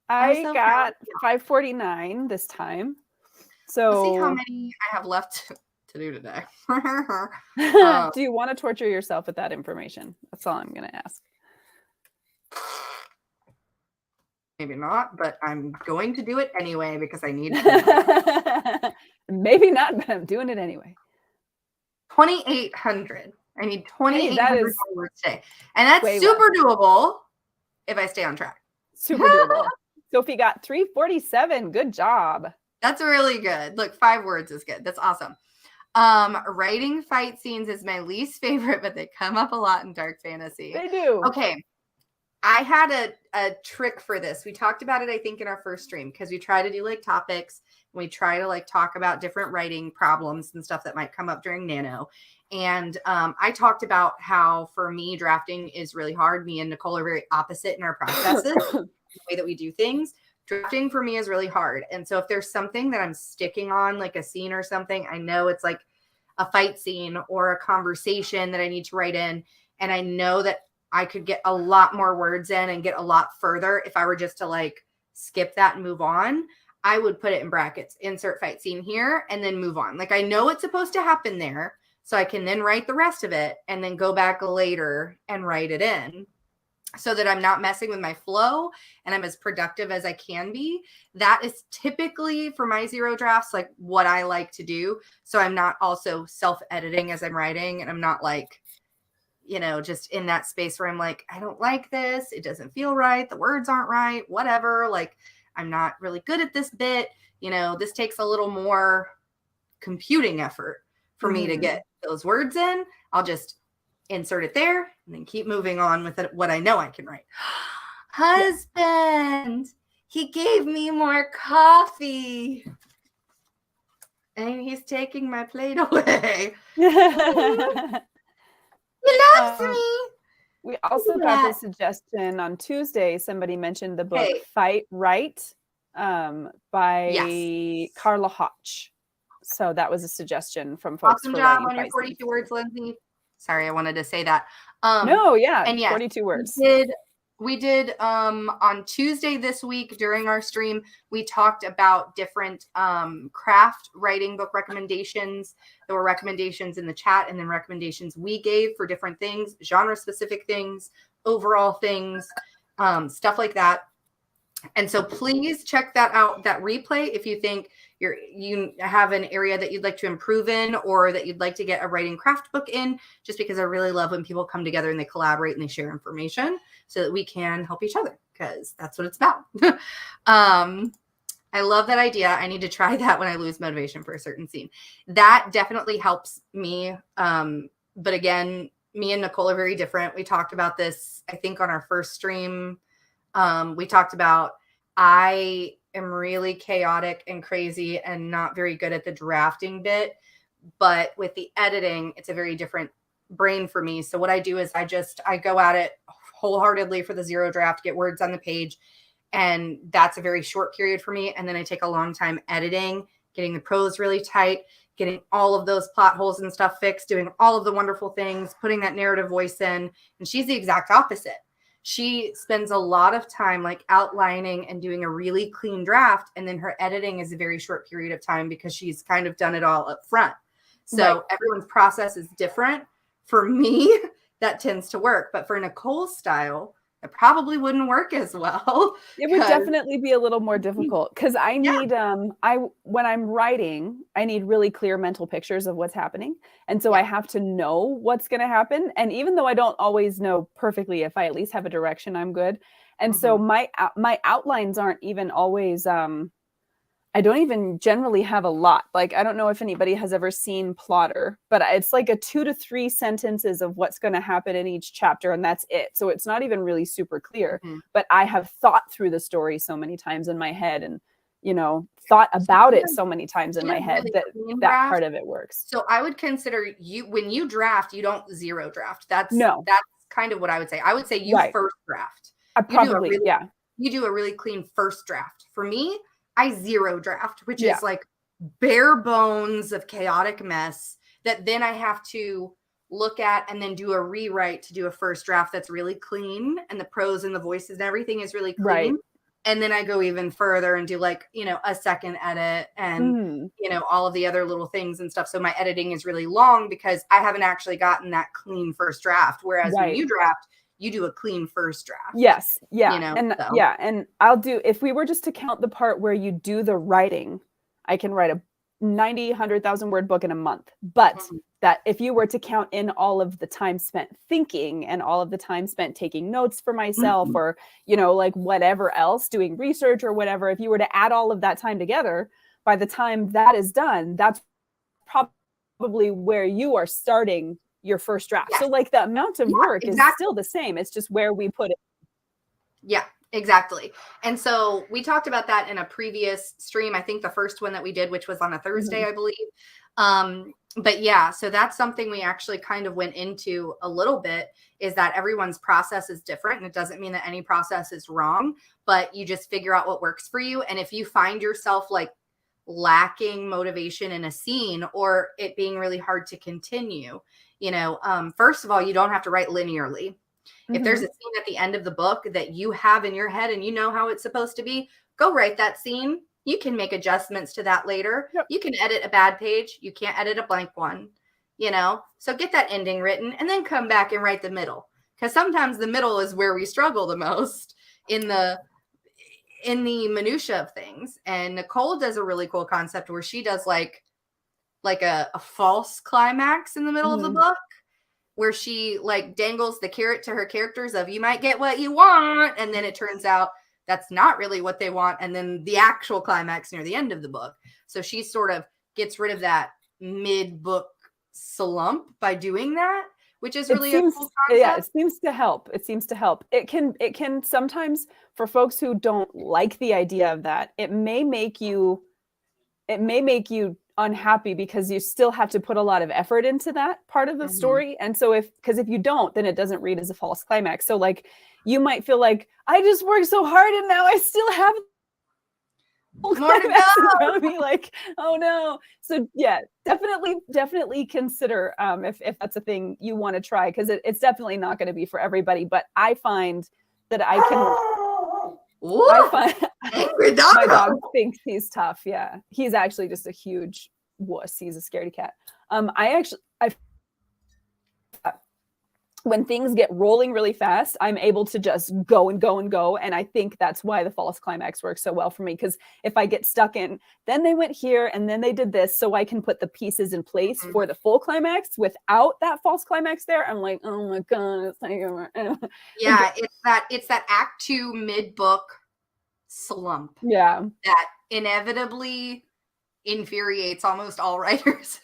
I got 549 this time. So let's see how many I have left to do today. do you want to torture yourself with that information? That's all I'm going to ask. Maybe not, but I'm going to do it anyway because I need to. Maybe not, but I'm doing it anyway. 2,800. I need 2,800 words today. And that's super doable if I stay on track. Super doable. Sophie got 347. Good job. That's really good. Look, 5 words is good. That's awesome. Writing fight scenes is my least favorite, but they come up a lot in dark fantasy. They do. Okay. I had a trick for this. We talked about it, I think, in our first stream because we try to do like topics. And we try to like talk about different writing problems and stuff that might come up during Nano. And I talked about how for me, drafting is really hard. Me and Nicole are very opposite in our processes, the way that we do things. Drafting for me is really hard. And so if there's something that I'm sticking on, like a scene or something, I know it's like a fight scene or a conversation that I need to write in. And I know that I could get a lot more words in and get a lot further if I were just to like skip that and move on. I would put it in brackets, insert fight scene here, and then move on. Like I know it's supposed to happen there. So I can then write the rest of it and then go back later and write it in so that I'm not messing with my flow and I'm as productive as I can be. That is typically for my zero drafts, like what I like to do. So I'm not also self-editing as I'm writing and I'm not like, you know, just in that space where I'm like, I don't like this. It doesn't feel right. The words aren't right, whatever. Like I'm not really good at this bit. You know, this takes a little more computing effort for me to get those words in. I'll just insert it there and then keep moving on with it, what I know I can write. Husband, he gave me more coffee. And he's taking my plate away. He loves me. We also got the suggestion on Tuesday. Somebody mentioned the book Fight Right by Carla Hotch. So that was a suggestion from folks. Awesome job on your 42 words, Lindsay. Sorry, I wanted to say that. No, yeah, and 42 words. We did on Tuesday this week during our stream, we talked about different craft writing book recommendations. There were recommendations in the chat and then recommendations we gave for different things, genre-specific things, overall things, stuff like that. And so please check that out, that replay, if you think you have an area that you'd like to improve in or that you'd like to get a writing craft book in, just because I really love when people come together and they collaborate and they share information so that we can help each other, because that's what it's about. I love that idea. I need to try that when I lose motivation for a certain scene. That definitely helps me. But again, me and Nicole are very different. We talked about this, I think, on our first stream We talked about I am really chaotic and crazy and not very good at the drafting bit, but with the editing, it's a very different brain for me. So what I do is I go at it wholeheartedly for the zero draft, get words on the page, and that's a very short period for me. And then I take a long time editing, getting the prose really tight, getting all of those plot holes and stuff fixed, doing all of the wonderful things, putting that narrative voice in. And she's the exact opposite. She spends a lot of time like outlining and doing a really clean draft. And then her editing is a very short period of time because she's kind of done it all up front. So everyone's process is different. For me, that tends to work. But for Nicole's style, it probably wouldn't work as well. It would definitely be a little more difficult because I need when I'm writing, I need really clear mental pictures of what's happening. And so I have to know what's going to happen. And even though I don't always know perfectly, if I at least have a direction, I'm good. And so my outlines aren't even always I don't even generally have a lot. Like, I don't know if anybody has ever seen Plotter, but it's like a 2 to 3 sentences of what's going to happen in each chapter. And that's it. So it's not even really super clear, but I have thought through the story so many times in my head and, you know, thought about it so many times in my head really that part of it works. So I would consider when you draft, you don't zero draft. That's kind of what I would say. I would say you first draft. You do a really clean first draft. For me, I zero draft, which is like bare bones of chaotic mess that then I have to look at and then do a rewrite to do a first draft that's really clean and the prose and the voices and everything is really clean. And then I go even further and do like, you know, a second edit and, you know, all of the other little things and stuff. So my editing is really long because I haven't actually gotten that clean first draft. Whereas when you draft, you do a clean first draft. Yes. Yeah. You know, and and I'll do, if we were just to count the part where you do the writing, I can write a 90, 100,000 word book in a month. But that if you were to count in all of the time spent thinking and all of the time spent taking notes for myself or, you know, like whatever else, doing research or whatever, if you were to add all of that time together, by the time that is done, that's probably where you are starting your first draft. So like the amount of work is still the same. It's just where we put it. Yeah, exactly. And so we talked about that in a previous stream. I think the first one that we did, which was on a Thursday, I believe. But yeah, so that's something we actually kind of went into a little bit, is that everyone's process is different. And it doesn't mean that any process is wrong, but you just figure out what works for you. And if you find yourself like lacking motivation in a scene or it being really hard to continue, you know, first of all, you don't have to write linearly. If there's a scene at the end of the book that you have in your head and you know how it's supposed to be, go write that scene. You can make adjustments to that later. You can edit a bad page. You can't edit a blank one, you know? So get that ending written and then come back and write the middle. Because sometimes the middle is where we struggle the most in the minutia of things. And Nicole does a really cool concept where she does like a false climax in the middle of the book, where she like dangles the carrot to her characters of you might get what you want, and then it turns out that's not really what they want, and then the actual climax near the end of the book. So she sort of gets rid of that mid-book slump by doing that, which is really a cool concept. Yeah, it seems to help. It seems to help. It can sometimes, for folks who don't like the idea of that, it may make you unhappy because you still have to put a lot of effort into that part of the story. And so if you don't, then it doesn't read as a false climax. So like you might feel like I just worked so hard and now I still have more to go. Be like, oh no. So yeah, definitely consider if that's a thing you want to try, because it's definitely not going to be for everybody. But I find that I can. My dog thinks he's tough. Yeah, he's actually just a huge wuss. He's a scaredy cat. When things get rolling really fast, I'm able to just go and go and go. And I think that's why the false climax works so well for me. Because if I get stuck in, then they went here and then they did this, so I can put the pieces in place for the full climax without that false climax there. I'm like, oh my God. It's like, yeah, it's that act 2 mid-book slump. Yeah. That inevitably infuriates almost all writers.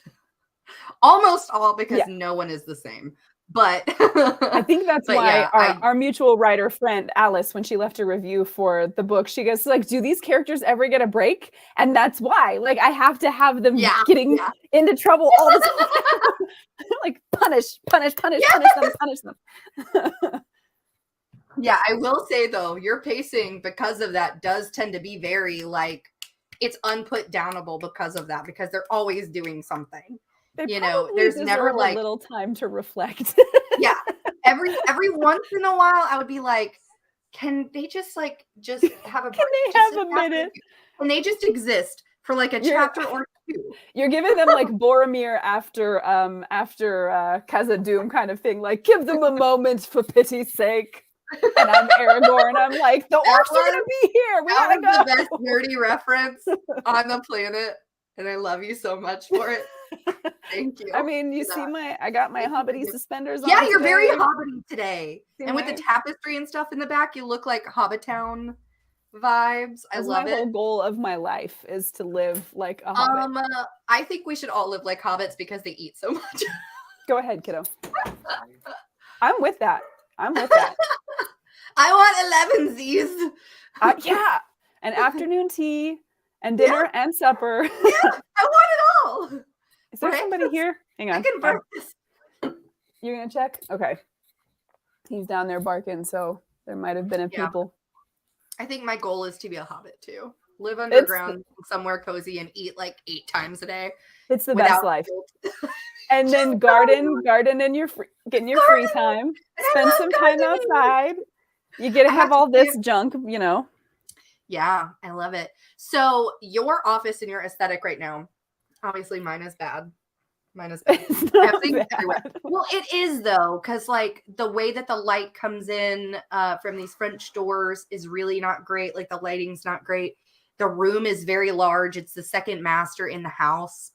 Almost all, because no one is the same. But I think that's but why yeah, our mutual writer friend Alice, when she left a review for the book, she goes like, "Do these characters ever get a break?" And that's why, like, I have to have them yeah, getting yeah. into trouble all the time. Like punish them. Yeah, I will say though, your pacing because of that does tend to be very like it's unput downable because of that, because they're always doing something. They You know, probably there's never deserve a like little time to reflect. yeah. Every once in a while I would be like, can they just just have a Can break? they Just have a minute? can they just exist for like a chapter or two? You're giving them like Boromir after Khazad-dûm kind of thing, like give them a moment for pity's sake. And I'm Aragorn. I'm like, the orcs are gonna be here. We gotta That was go. the best nerdy reference on the planet, and I love you so much for it. Thank you. I mean, you see I got my hobbity suspenders on. Yeah, you're today. very hobbity today. See and with the tapestry and stuff in the back, you look like Hobbitown vibes. I love it. My whole goal of my life is to live like a hobbit. I think we should all live like hobbits because they eat so much. Go ahead, kiddo. I'm with that. I want 11sies. Yeah, an afternoon tea and dinner and supper. Yeah, I want it all. Is there somebody here? Hang on. I can breakfast. You're gonna check? Okay. He's down there barking, so there might have been a people. I think my goal is to be a hobbit too. Live underground somewhere cozy and eat like 8 times a day. It's the best life. And then garden in your getting your free time. Spend some time outside. You get to have all this junk, you know. Yeah, I love it. So your office and your aesthetic right now, obviously mine is bad. Mine is bad. Well, it is though, because like the way that the light comes in from these French doors is really not great. Like the lighting's not great. The room is very large. It's the second master in the house.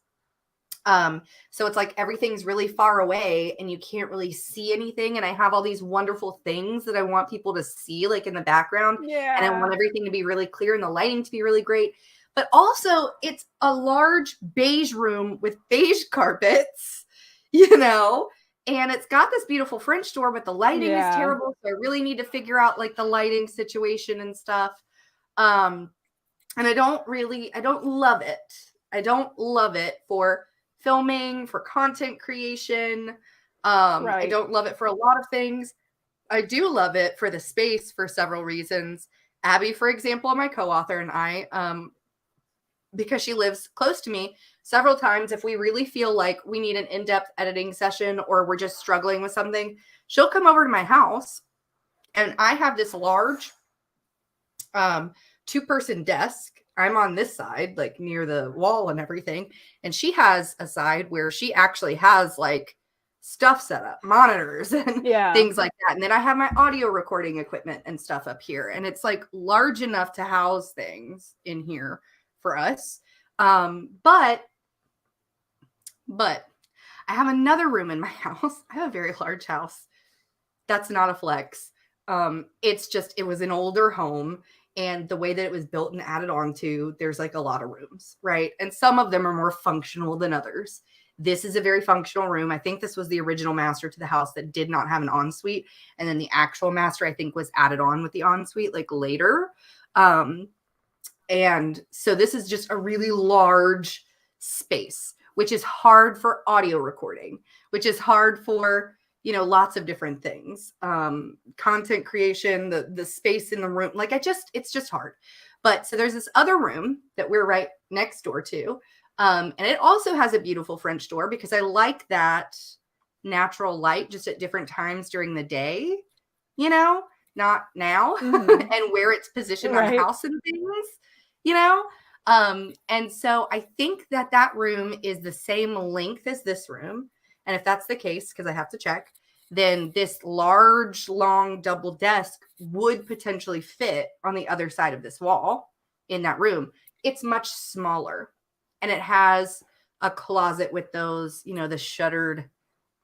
So it's like everything's really far away and you can't really see anything. And I have all these wonderful things that I want people to see like in the background. Yeah. And I want everything to be really clear and the lighting to be really great. But also it's a large beige room with beige carpets, you know, and it's got this beautiful French door, but the lighting is terrible. So I really need to figure out like the lighting situation and stuff. And I don't love it. I don't love it for filming, for content creation. I don't love it for a lot of things. I do love it for the space for several reasons. Abby, for example, my co-author, and I, because she lives close to me, several times if we really feel like we need an in-depth editing session or we're just struggling with something, she'll come over to my house and I have this large 2-person desk. I'm on this side, like near the wall and everything. And she has a side where she actually has like stuff set up, monitors and things like that. And then I have my audio recording equipment and stuff up here. And it's like large enough to house things in here for us. But I have another room in my house. I have a very large house. That's not a flex. It was an older home. And the way that it was built and added on to, there's like a lot of rooms, right? And some of them are more functional than others. This is a very functional room. I think this was the original master to the house that did not have an ensuite. And then the actual master, I think, was added on with the ensuite like later. And so this is just a really large space, which is hard for audio recording, which is hard for, you know, lots of different things, content creation, the space in the room. Like it's just hard. But so there's this other room that we're right next door to. And it also has a beautiful French door because I like that natural light just at different times during the day, you know, not now and where it's positioned on the house and things, you know? And so I think that room is the same length as this room. And if that's the case, because I have to check, then this large, long double desk would potentially fit on the other side of this wall in that room. It's much smaller. And it has a closet with those, you know, the shuttered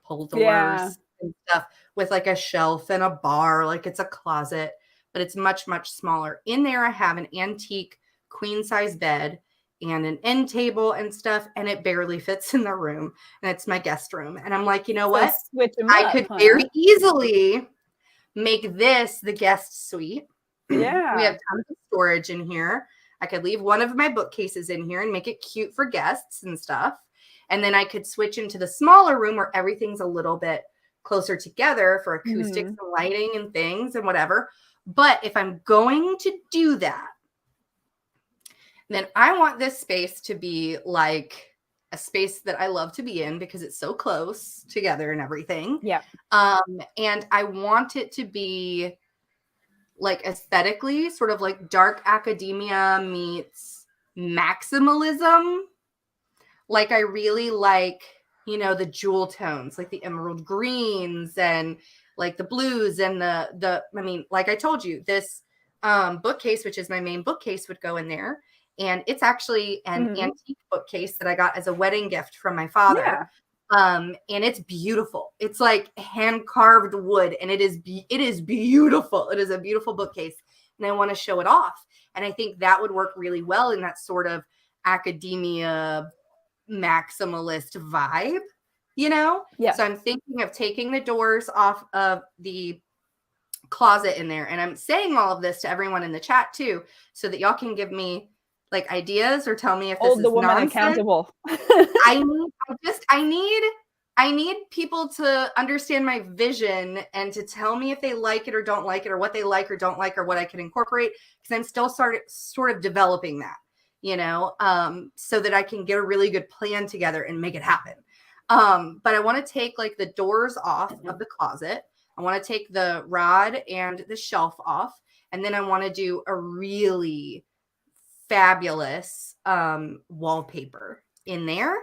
pull doors and stuff with like a shelf and a bar. Like it's a closet, but it's much, much smaller. In there, I have an antique queen size bed and an end table and stuff, and it barely fits in the room. And it's my guest room. And I'm like, you know what? Switch them I up, could huh? very easily make this the guest suite. Yeah. We have tons of storage in here. I could leave one of my bookcases in here and make it cute for guests and stuff. And then I could switch into the smaller room where everything's a little bit closer together for acoustics and lighting and things and whatever. But if I'm going to do that, then I want this space to be like a space that I love to be in because it's so close together and everything. Yeah. And I want it to be like aesthetically sort of like dark academia meets maximalism. Like I really like, you know, the jewel tones, like the emerald greens and like the blues and I mean, like I told you, this bookcase, which is my main bookcase, would go in there. And it's actually an antique bookcase that I got as a wedding gift from my father. Yeah. And it's beautiful. It's like hand carved wood, and it is beautiful. It is a beautiful bookcase, and I want to show it off. And I think that would work really well in that sort of academia maximalist vibe, you know? Yeah. So I'm thinking of taking the doors off of the closet in there. And I'm saying all of this to everyone in the chat too, so that y'all can give me like ideas or tell me if this is the woman nonsense. accountable. I need people to understand my vision and to tell me if they like it or don't like it, or what they like or don't like, or what I can incorporate, because I'm still sort of developing that, you know, so that I can get a really good plan together and make it happen. But I want to take like the doors off of the closet. I want to take the rod and the shelf off. And then I want to do a really fabulous wallpaper in there,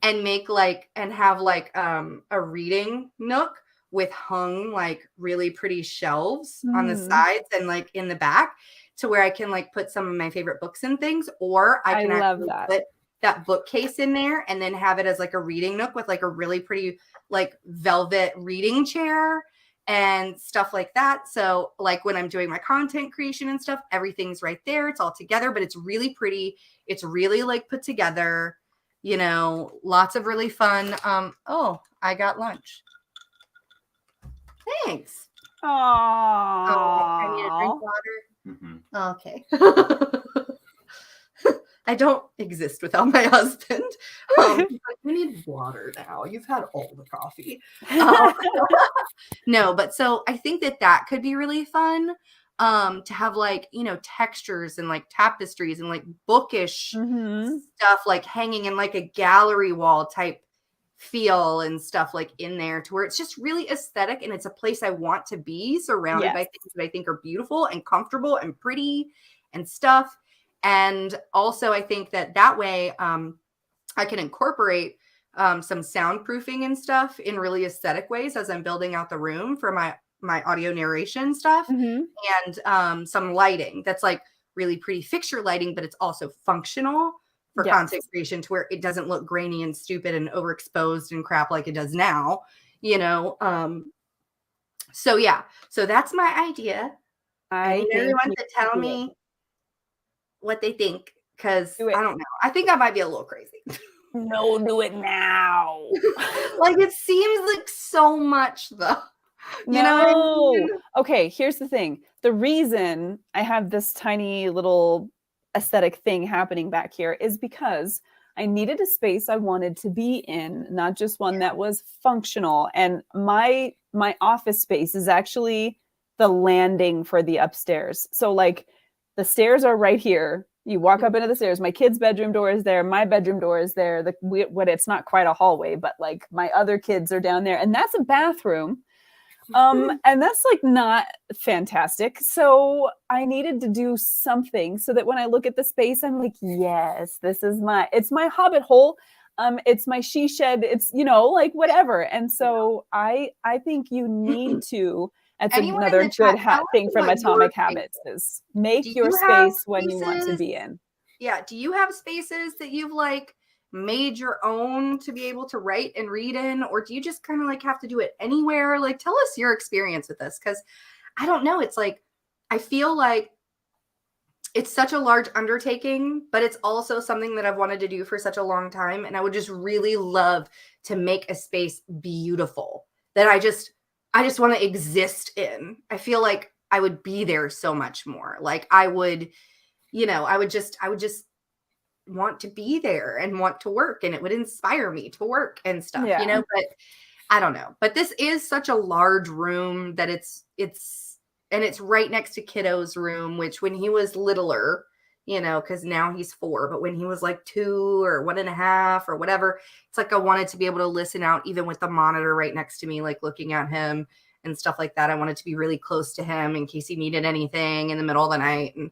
and make like, and have like a reading nook with hung like really pretty shelves on the sides and like in the back, to where I can like put some of my favorite books and things, or I can actually put that bookcase in there and then have it as like a reading nook with like a really pretty like velvet reading chair and stuff like that. So like when I'm doing my content creation and stuff, everything's right there. It's all together, but it's really pretty. It's really like put together, you know, lots of really fun. Oh, I got lunch. Thanks. Aww. I need a drink water. Okay. I don't exist without my husband. We need water now. You've had all the coffee. No, but so I think that could be really fun to have like, you know, textures and like tapestries and like bookish stuff like hanging in like a gallery wall type feel and stuff like in there, to where it's just really aesthetic and it's a place I want to be surrounded by things that I think are beautiful and comfortable and pretty and stuff. And also I think that way I can incorporate some soundproofing and stuff in really aesthetic ways as I'm building out the room for my audio narration stuff, and some lighting that's like really pretty fixture lighting, but it's also functional for content creation, to where it doesn't look grainy and stupid and overexposed and crap like it does now, you know? So yeah, so that's my idea. I need everyone to tell me what they think, because I don't know. I think I might be a little crazy. No, do it now. Like it seems like so much though. You know what I mean? Okay, here's the thing. The reason I have this tiny little aesthetic thing happening back here is because I needed a space I wanted to be in, not just one that was functional. And my office space is actually the landing for the upstairs. So like the stairs are right here. You walk up into the stairs. My kid's bedroom door is there. My bedroom door is there. It's not quite a hallway, but like my other kids are down there, and that's a bathroom. And that's like not fantastic. So I needed to do something so that when I look at the space, I'm like, yes, it's my hobbit hole. It's my she shed. It's, you know, like whatever. And so I think you need to. That's another good thing from Atomic Habits is make your space when you want to be in. Yeah. Do you have spaces that you've like made your own to be able to write and read in, or do you just kind of like have to do it anywhere? Like, tell us your experience with this, because I don't know. It's like, I feel like it's such a large undertaking, but it's also something that I've wanted to do for such a long time. And I would just really love to make a space beautiful that I just want to exist in. I feel like I would be there so much more. Like I would, I would just want to be there and want to work, and it would inspire me to work and stuff, but I don't know. But this is such a large room that it's right next to kiddo's room, which when he was littler, because now he's 4, but when he was like 2 or 1.5 or whatever, it's like I wanted to be able to listen out even with the monitor right next to me, like looking at him and stuff like that. I wanted to be really close to him in case he needed anything in the middle of the night. And,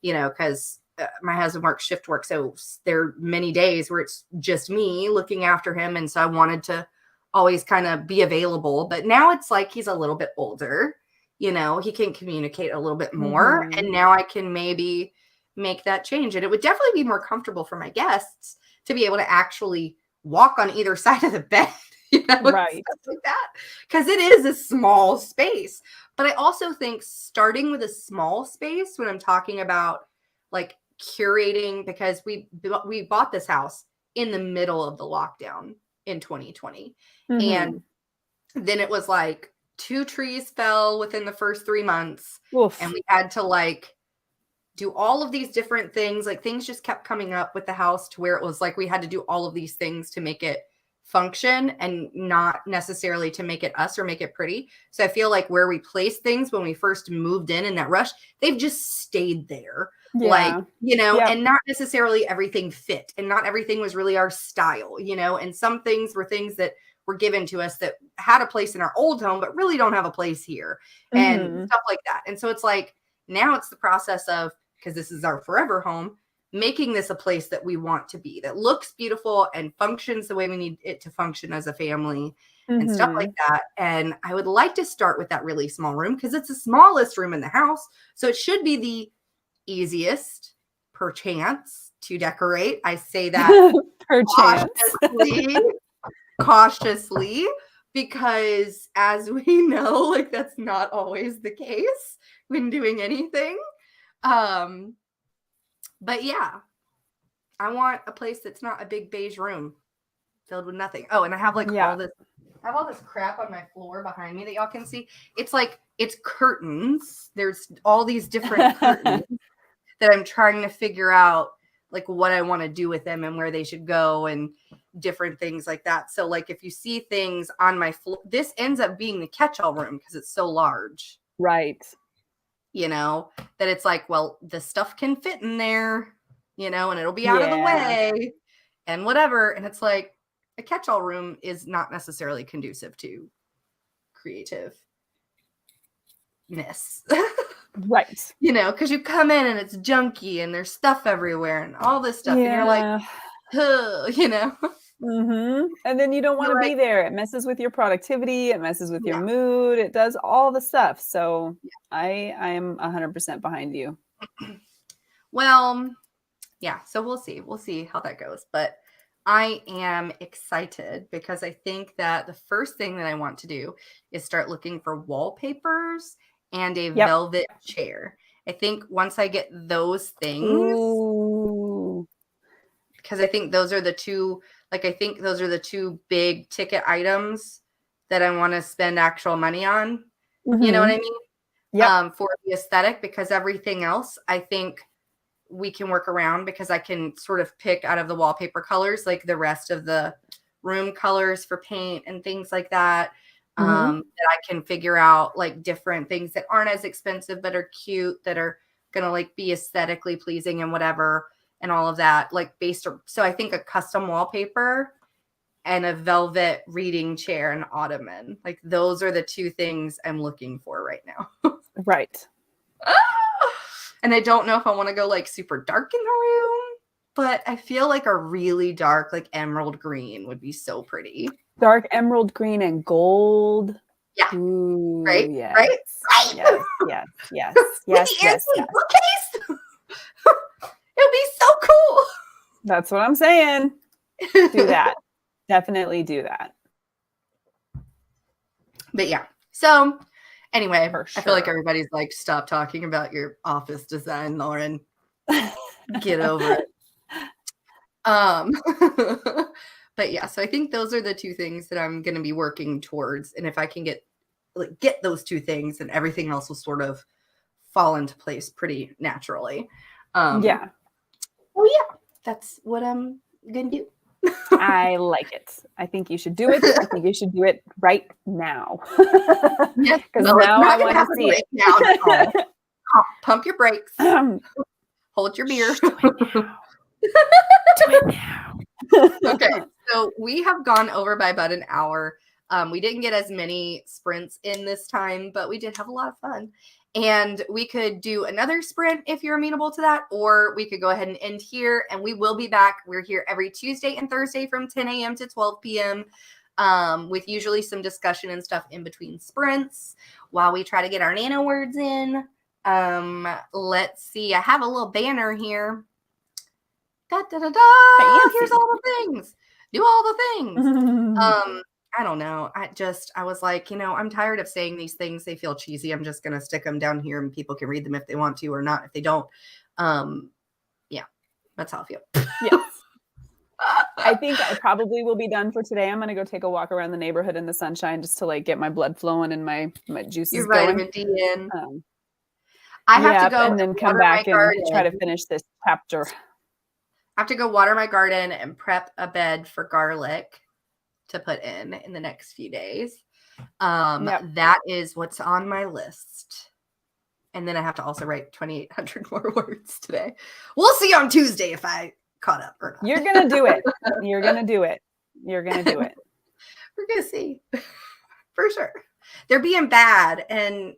because my husband works shift work. So there are many days where it's just me looking after him. And so I wanted to always kind of be available. But now it's like he's a little bit older, he can communicate a little bit more. And now I can maybe make that change. And it would definitely be more comfortable for my guests to be able to actually walk on either side of the bed, right. Stuff like that. Because it is a small space. But I also think starting with a small space when I'm talking about like curating, because we bought this house in the middle of the lockdown in 2020. And then it was like 2 trees fell within the first 3 months. Oof. And we had to like do all of these different things. Like things just kept coming up with the house to where it was like we had to do all of these things to make it function and not necessarily to make it us or make it pretty. So I feel like where we placed things when we first moved in that rush, they've just stayed there. Yeah. Like, and not necessarily everything fit and not everything was really our style, and some things were things that were given to us that had a place in our old home, but really don't have a place here and stuff like that. And so it's like, now it's the process of, because this is our forever home, making this a place that we want to be, that looks beautiful and functions the way we need it to function as a family and stuff like that. And I would like to start with that really small room because it's the smallest room in the house. So it should be the easiest, perchance, to decorate. I say that perchance. Cautiously, because as we know, like that's not always the case when doing anything. But yeah, I want a place that's not a big beige room filled with nothing. Oh, and I have like all this crap on my floor behind me that y'all can see. It's like, it's curtains. There's all these different curtains that I'm trying to figure out like what I want to do with them and where they should go and different things like that. So like if you see things on my floor, this ends up being the catch-all room because it's so large. Right. That it's like, well, the stuff can fit in there, and it'll be out of the way and whatever. And it's like a catch-all room is not necessarily conducive to creativeness. Right. Because you come in and it's junky and there's stuff everywhere and all this stuff. And you're like, And then you don't want to be there. It messes with your productivity. It messes with your mood. It does all the stuff. So I am 100% behind you. Well, yeah. So we'll see. We'll see how that goes. But I am excited because I think that the first thing that I want to do is start looking for wallpapers and a velvet chair. I think once I get those things, because I think those are the two, big ticket items that I want to spend actual money on. You know what I mean? Yeah. For the aesthetic, because everything else, I think we can work around because I can sort of pick out of the wallpaper colors, like the rest of the room colors for paint and things like that. That I can figure out like different things that aren't as expensive, but are cute, that are going to like be aesthetically pleasing and whatever, and all of that, like so I think a custom wallpaper and a velvet reading chair and ottoman, like those are the 2 things I'm looking for right now. Right. And I don't know if I want to go like super dark in the room, but I feel like a really dark, like emerald green would be so pretty. Dark emerald green and gold. Yeah. Ooh, right. Yes. Right. Yes. Yes. Bookcase. It'll be so cool. That's what I'm saying. Do that. Definitely do that. But yeah. So anyway, For sure. I feel like everybody's like, stop talking about your office design, Lauren. Get over it. But yeah, so I think those are the two things that I'm going to be working towards. And if I can get those two things, then everything else will sort of fall into place pretty naturally. Yeah. Oh yeah, that's what I'm going to do. I like it. I think you should do it. I think you should do it right now. Yes, Because no, now I want to see it. Now, pump your brakes. Hold your beer. Do it now. Okay, so we have gone over by about an hour. We didn't get as many sprints in this time, but we did have a lot of fun. And we could do another sprint if you're amenable to that, or we could go ahead and end here, and we will be back. We're here every Tuesday and Thursday from 10 a.m. to 12 p.m. With usually some discussion and stuff in between sprints while we try to get our nano words in. Let's see. I have a little banner here. Da, da, da, da. Here's all the things. Do all the things. I don't know. I was like, I'm tired of saying these things. They feel cheesy. I'm just going to stick them down here and people can read them if they want to or not if they don't. Yeah, that's how I feel. Yes. I think I probably will be done for today. I'm going to go take a walk around the neighborhood in the sunshine just to get my blood flowing and my juices Your going. vitamin D in. I have to go and then come back and try to finish this chapter. I have to go water my garden and prep a bed for garlic to put in the next few days. That is what's on my list. And then I have to also write 2,800 more words today. We'll see on Tuesday if I caught up or not. You're going to do it. You're going to do it. You're going to do it. We're going to see. For sure. They're being bad. And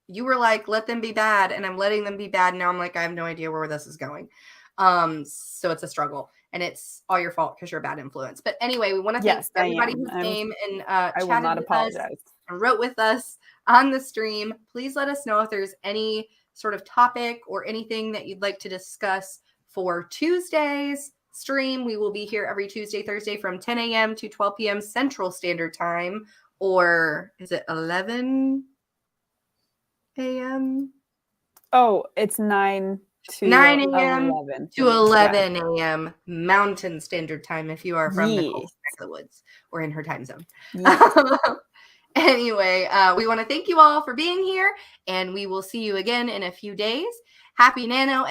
you were like, let them be bad. And I'm letting them be bad. Now I'm like, I have no idea where this is going. So it's a struggle. And it's all your fault because you're a bad influence. But anyway, we want to thank everybody who came and I will not apologize. And wrote with us on the stream. Please let us know if there's any sort of topic or anything that you'd like to discuss for Tuesday's stream. We will be here every Tuesday, Thursday from 10 a.m. to 12 p.m. Central Standard Time. Or is it 11 a.m.? Oh, it's 9 a.m. 11 to 11 a.m. Mountain Standard Time if you are from Nicole's neck of the woods or in her time zone. Anyway, we want to thank you all for being here, and we will see you again in a few days. Happy Nano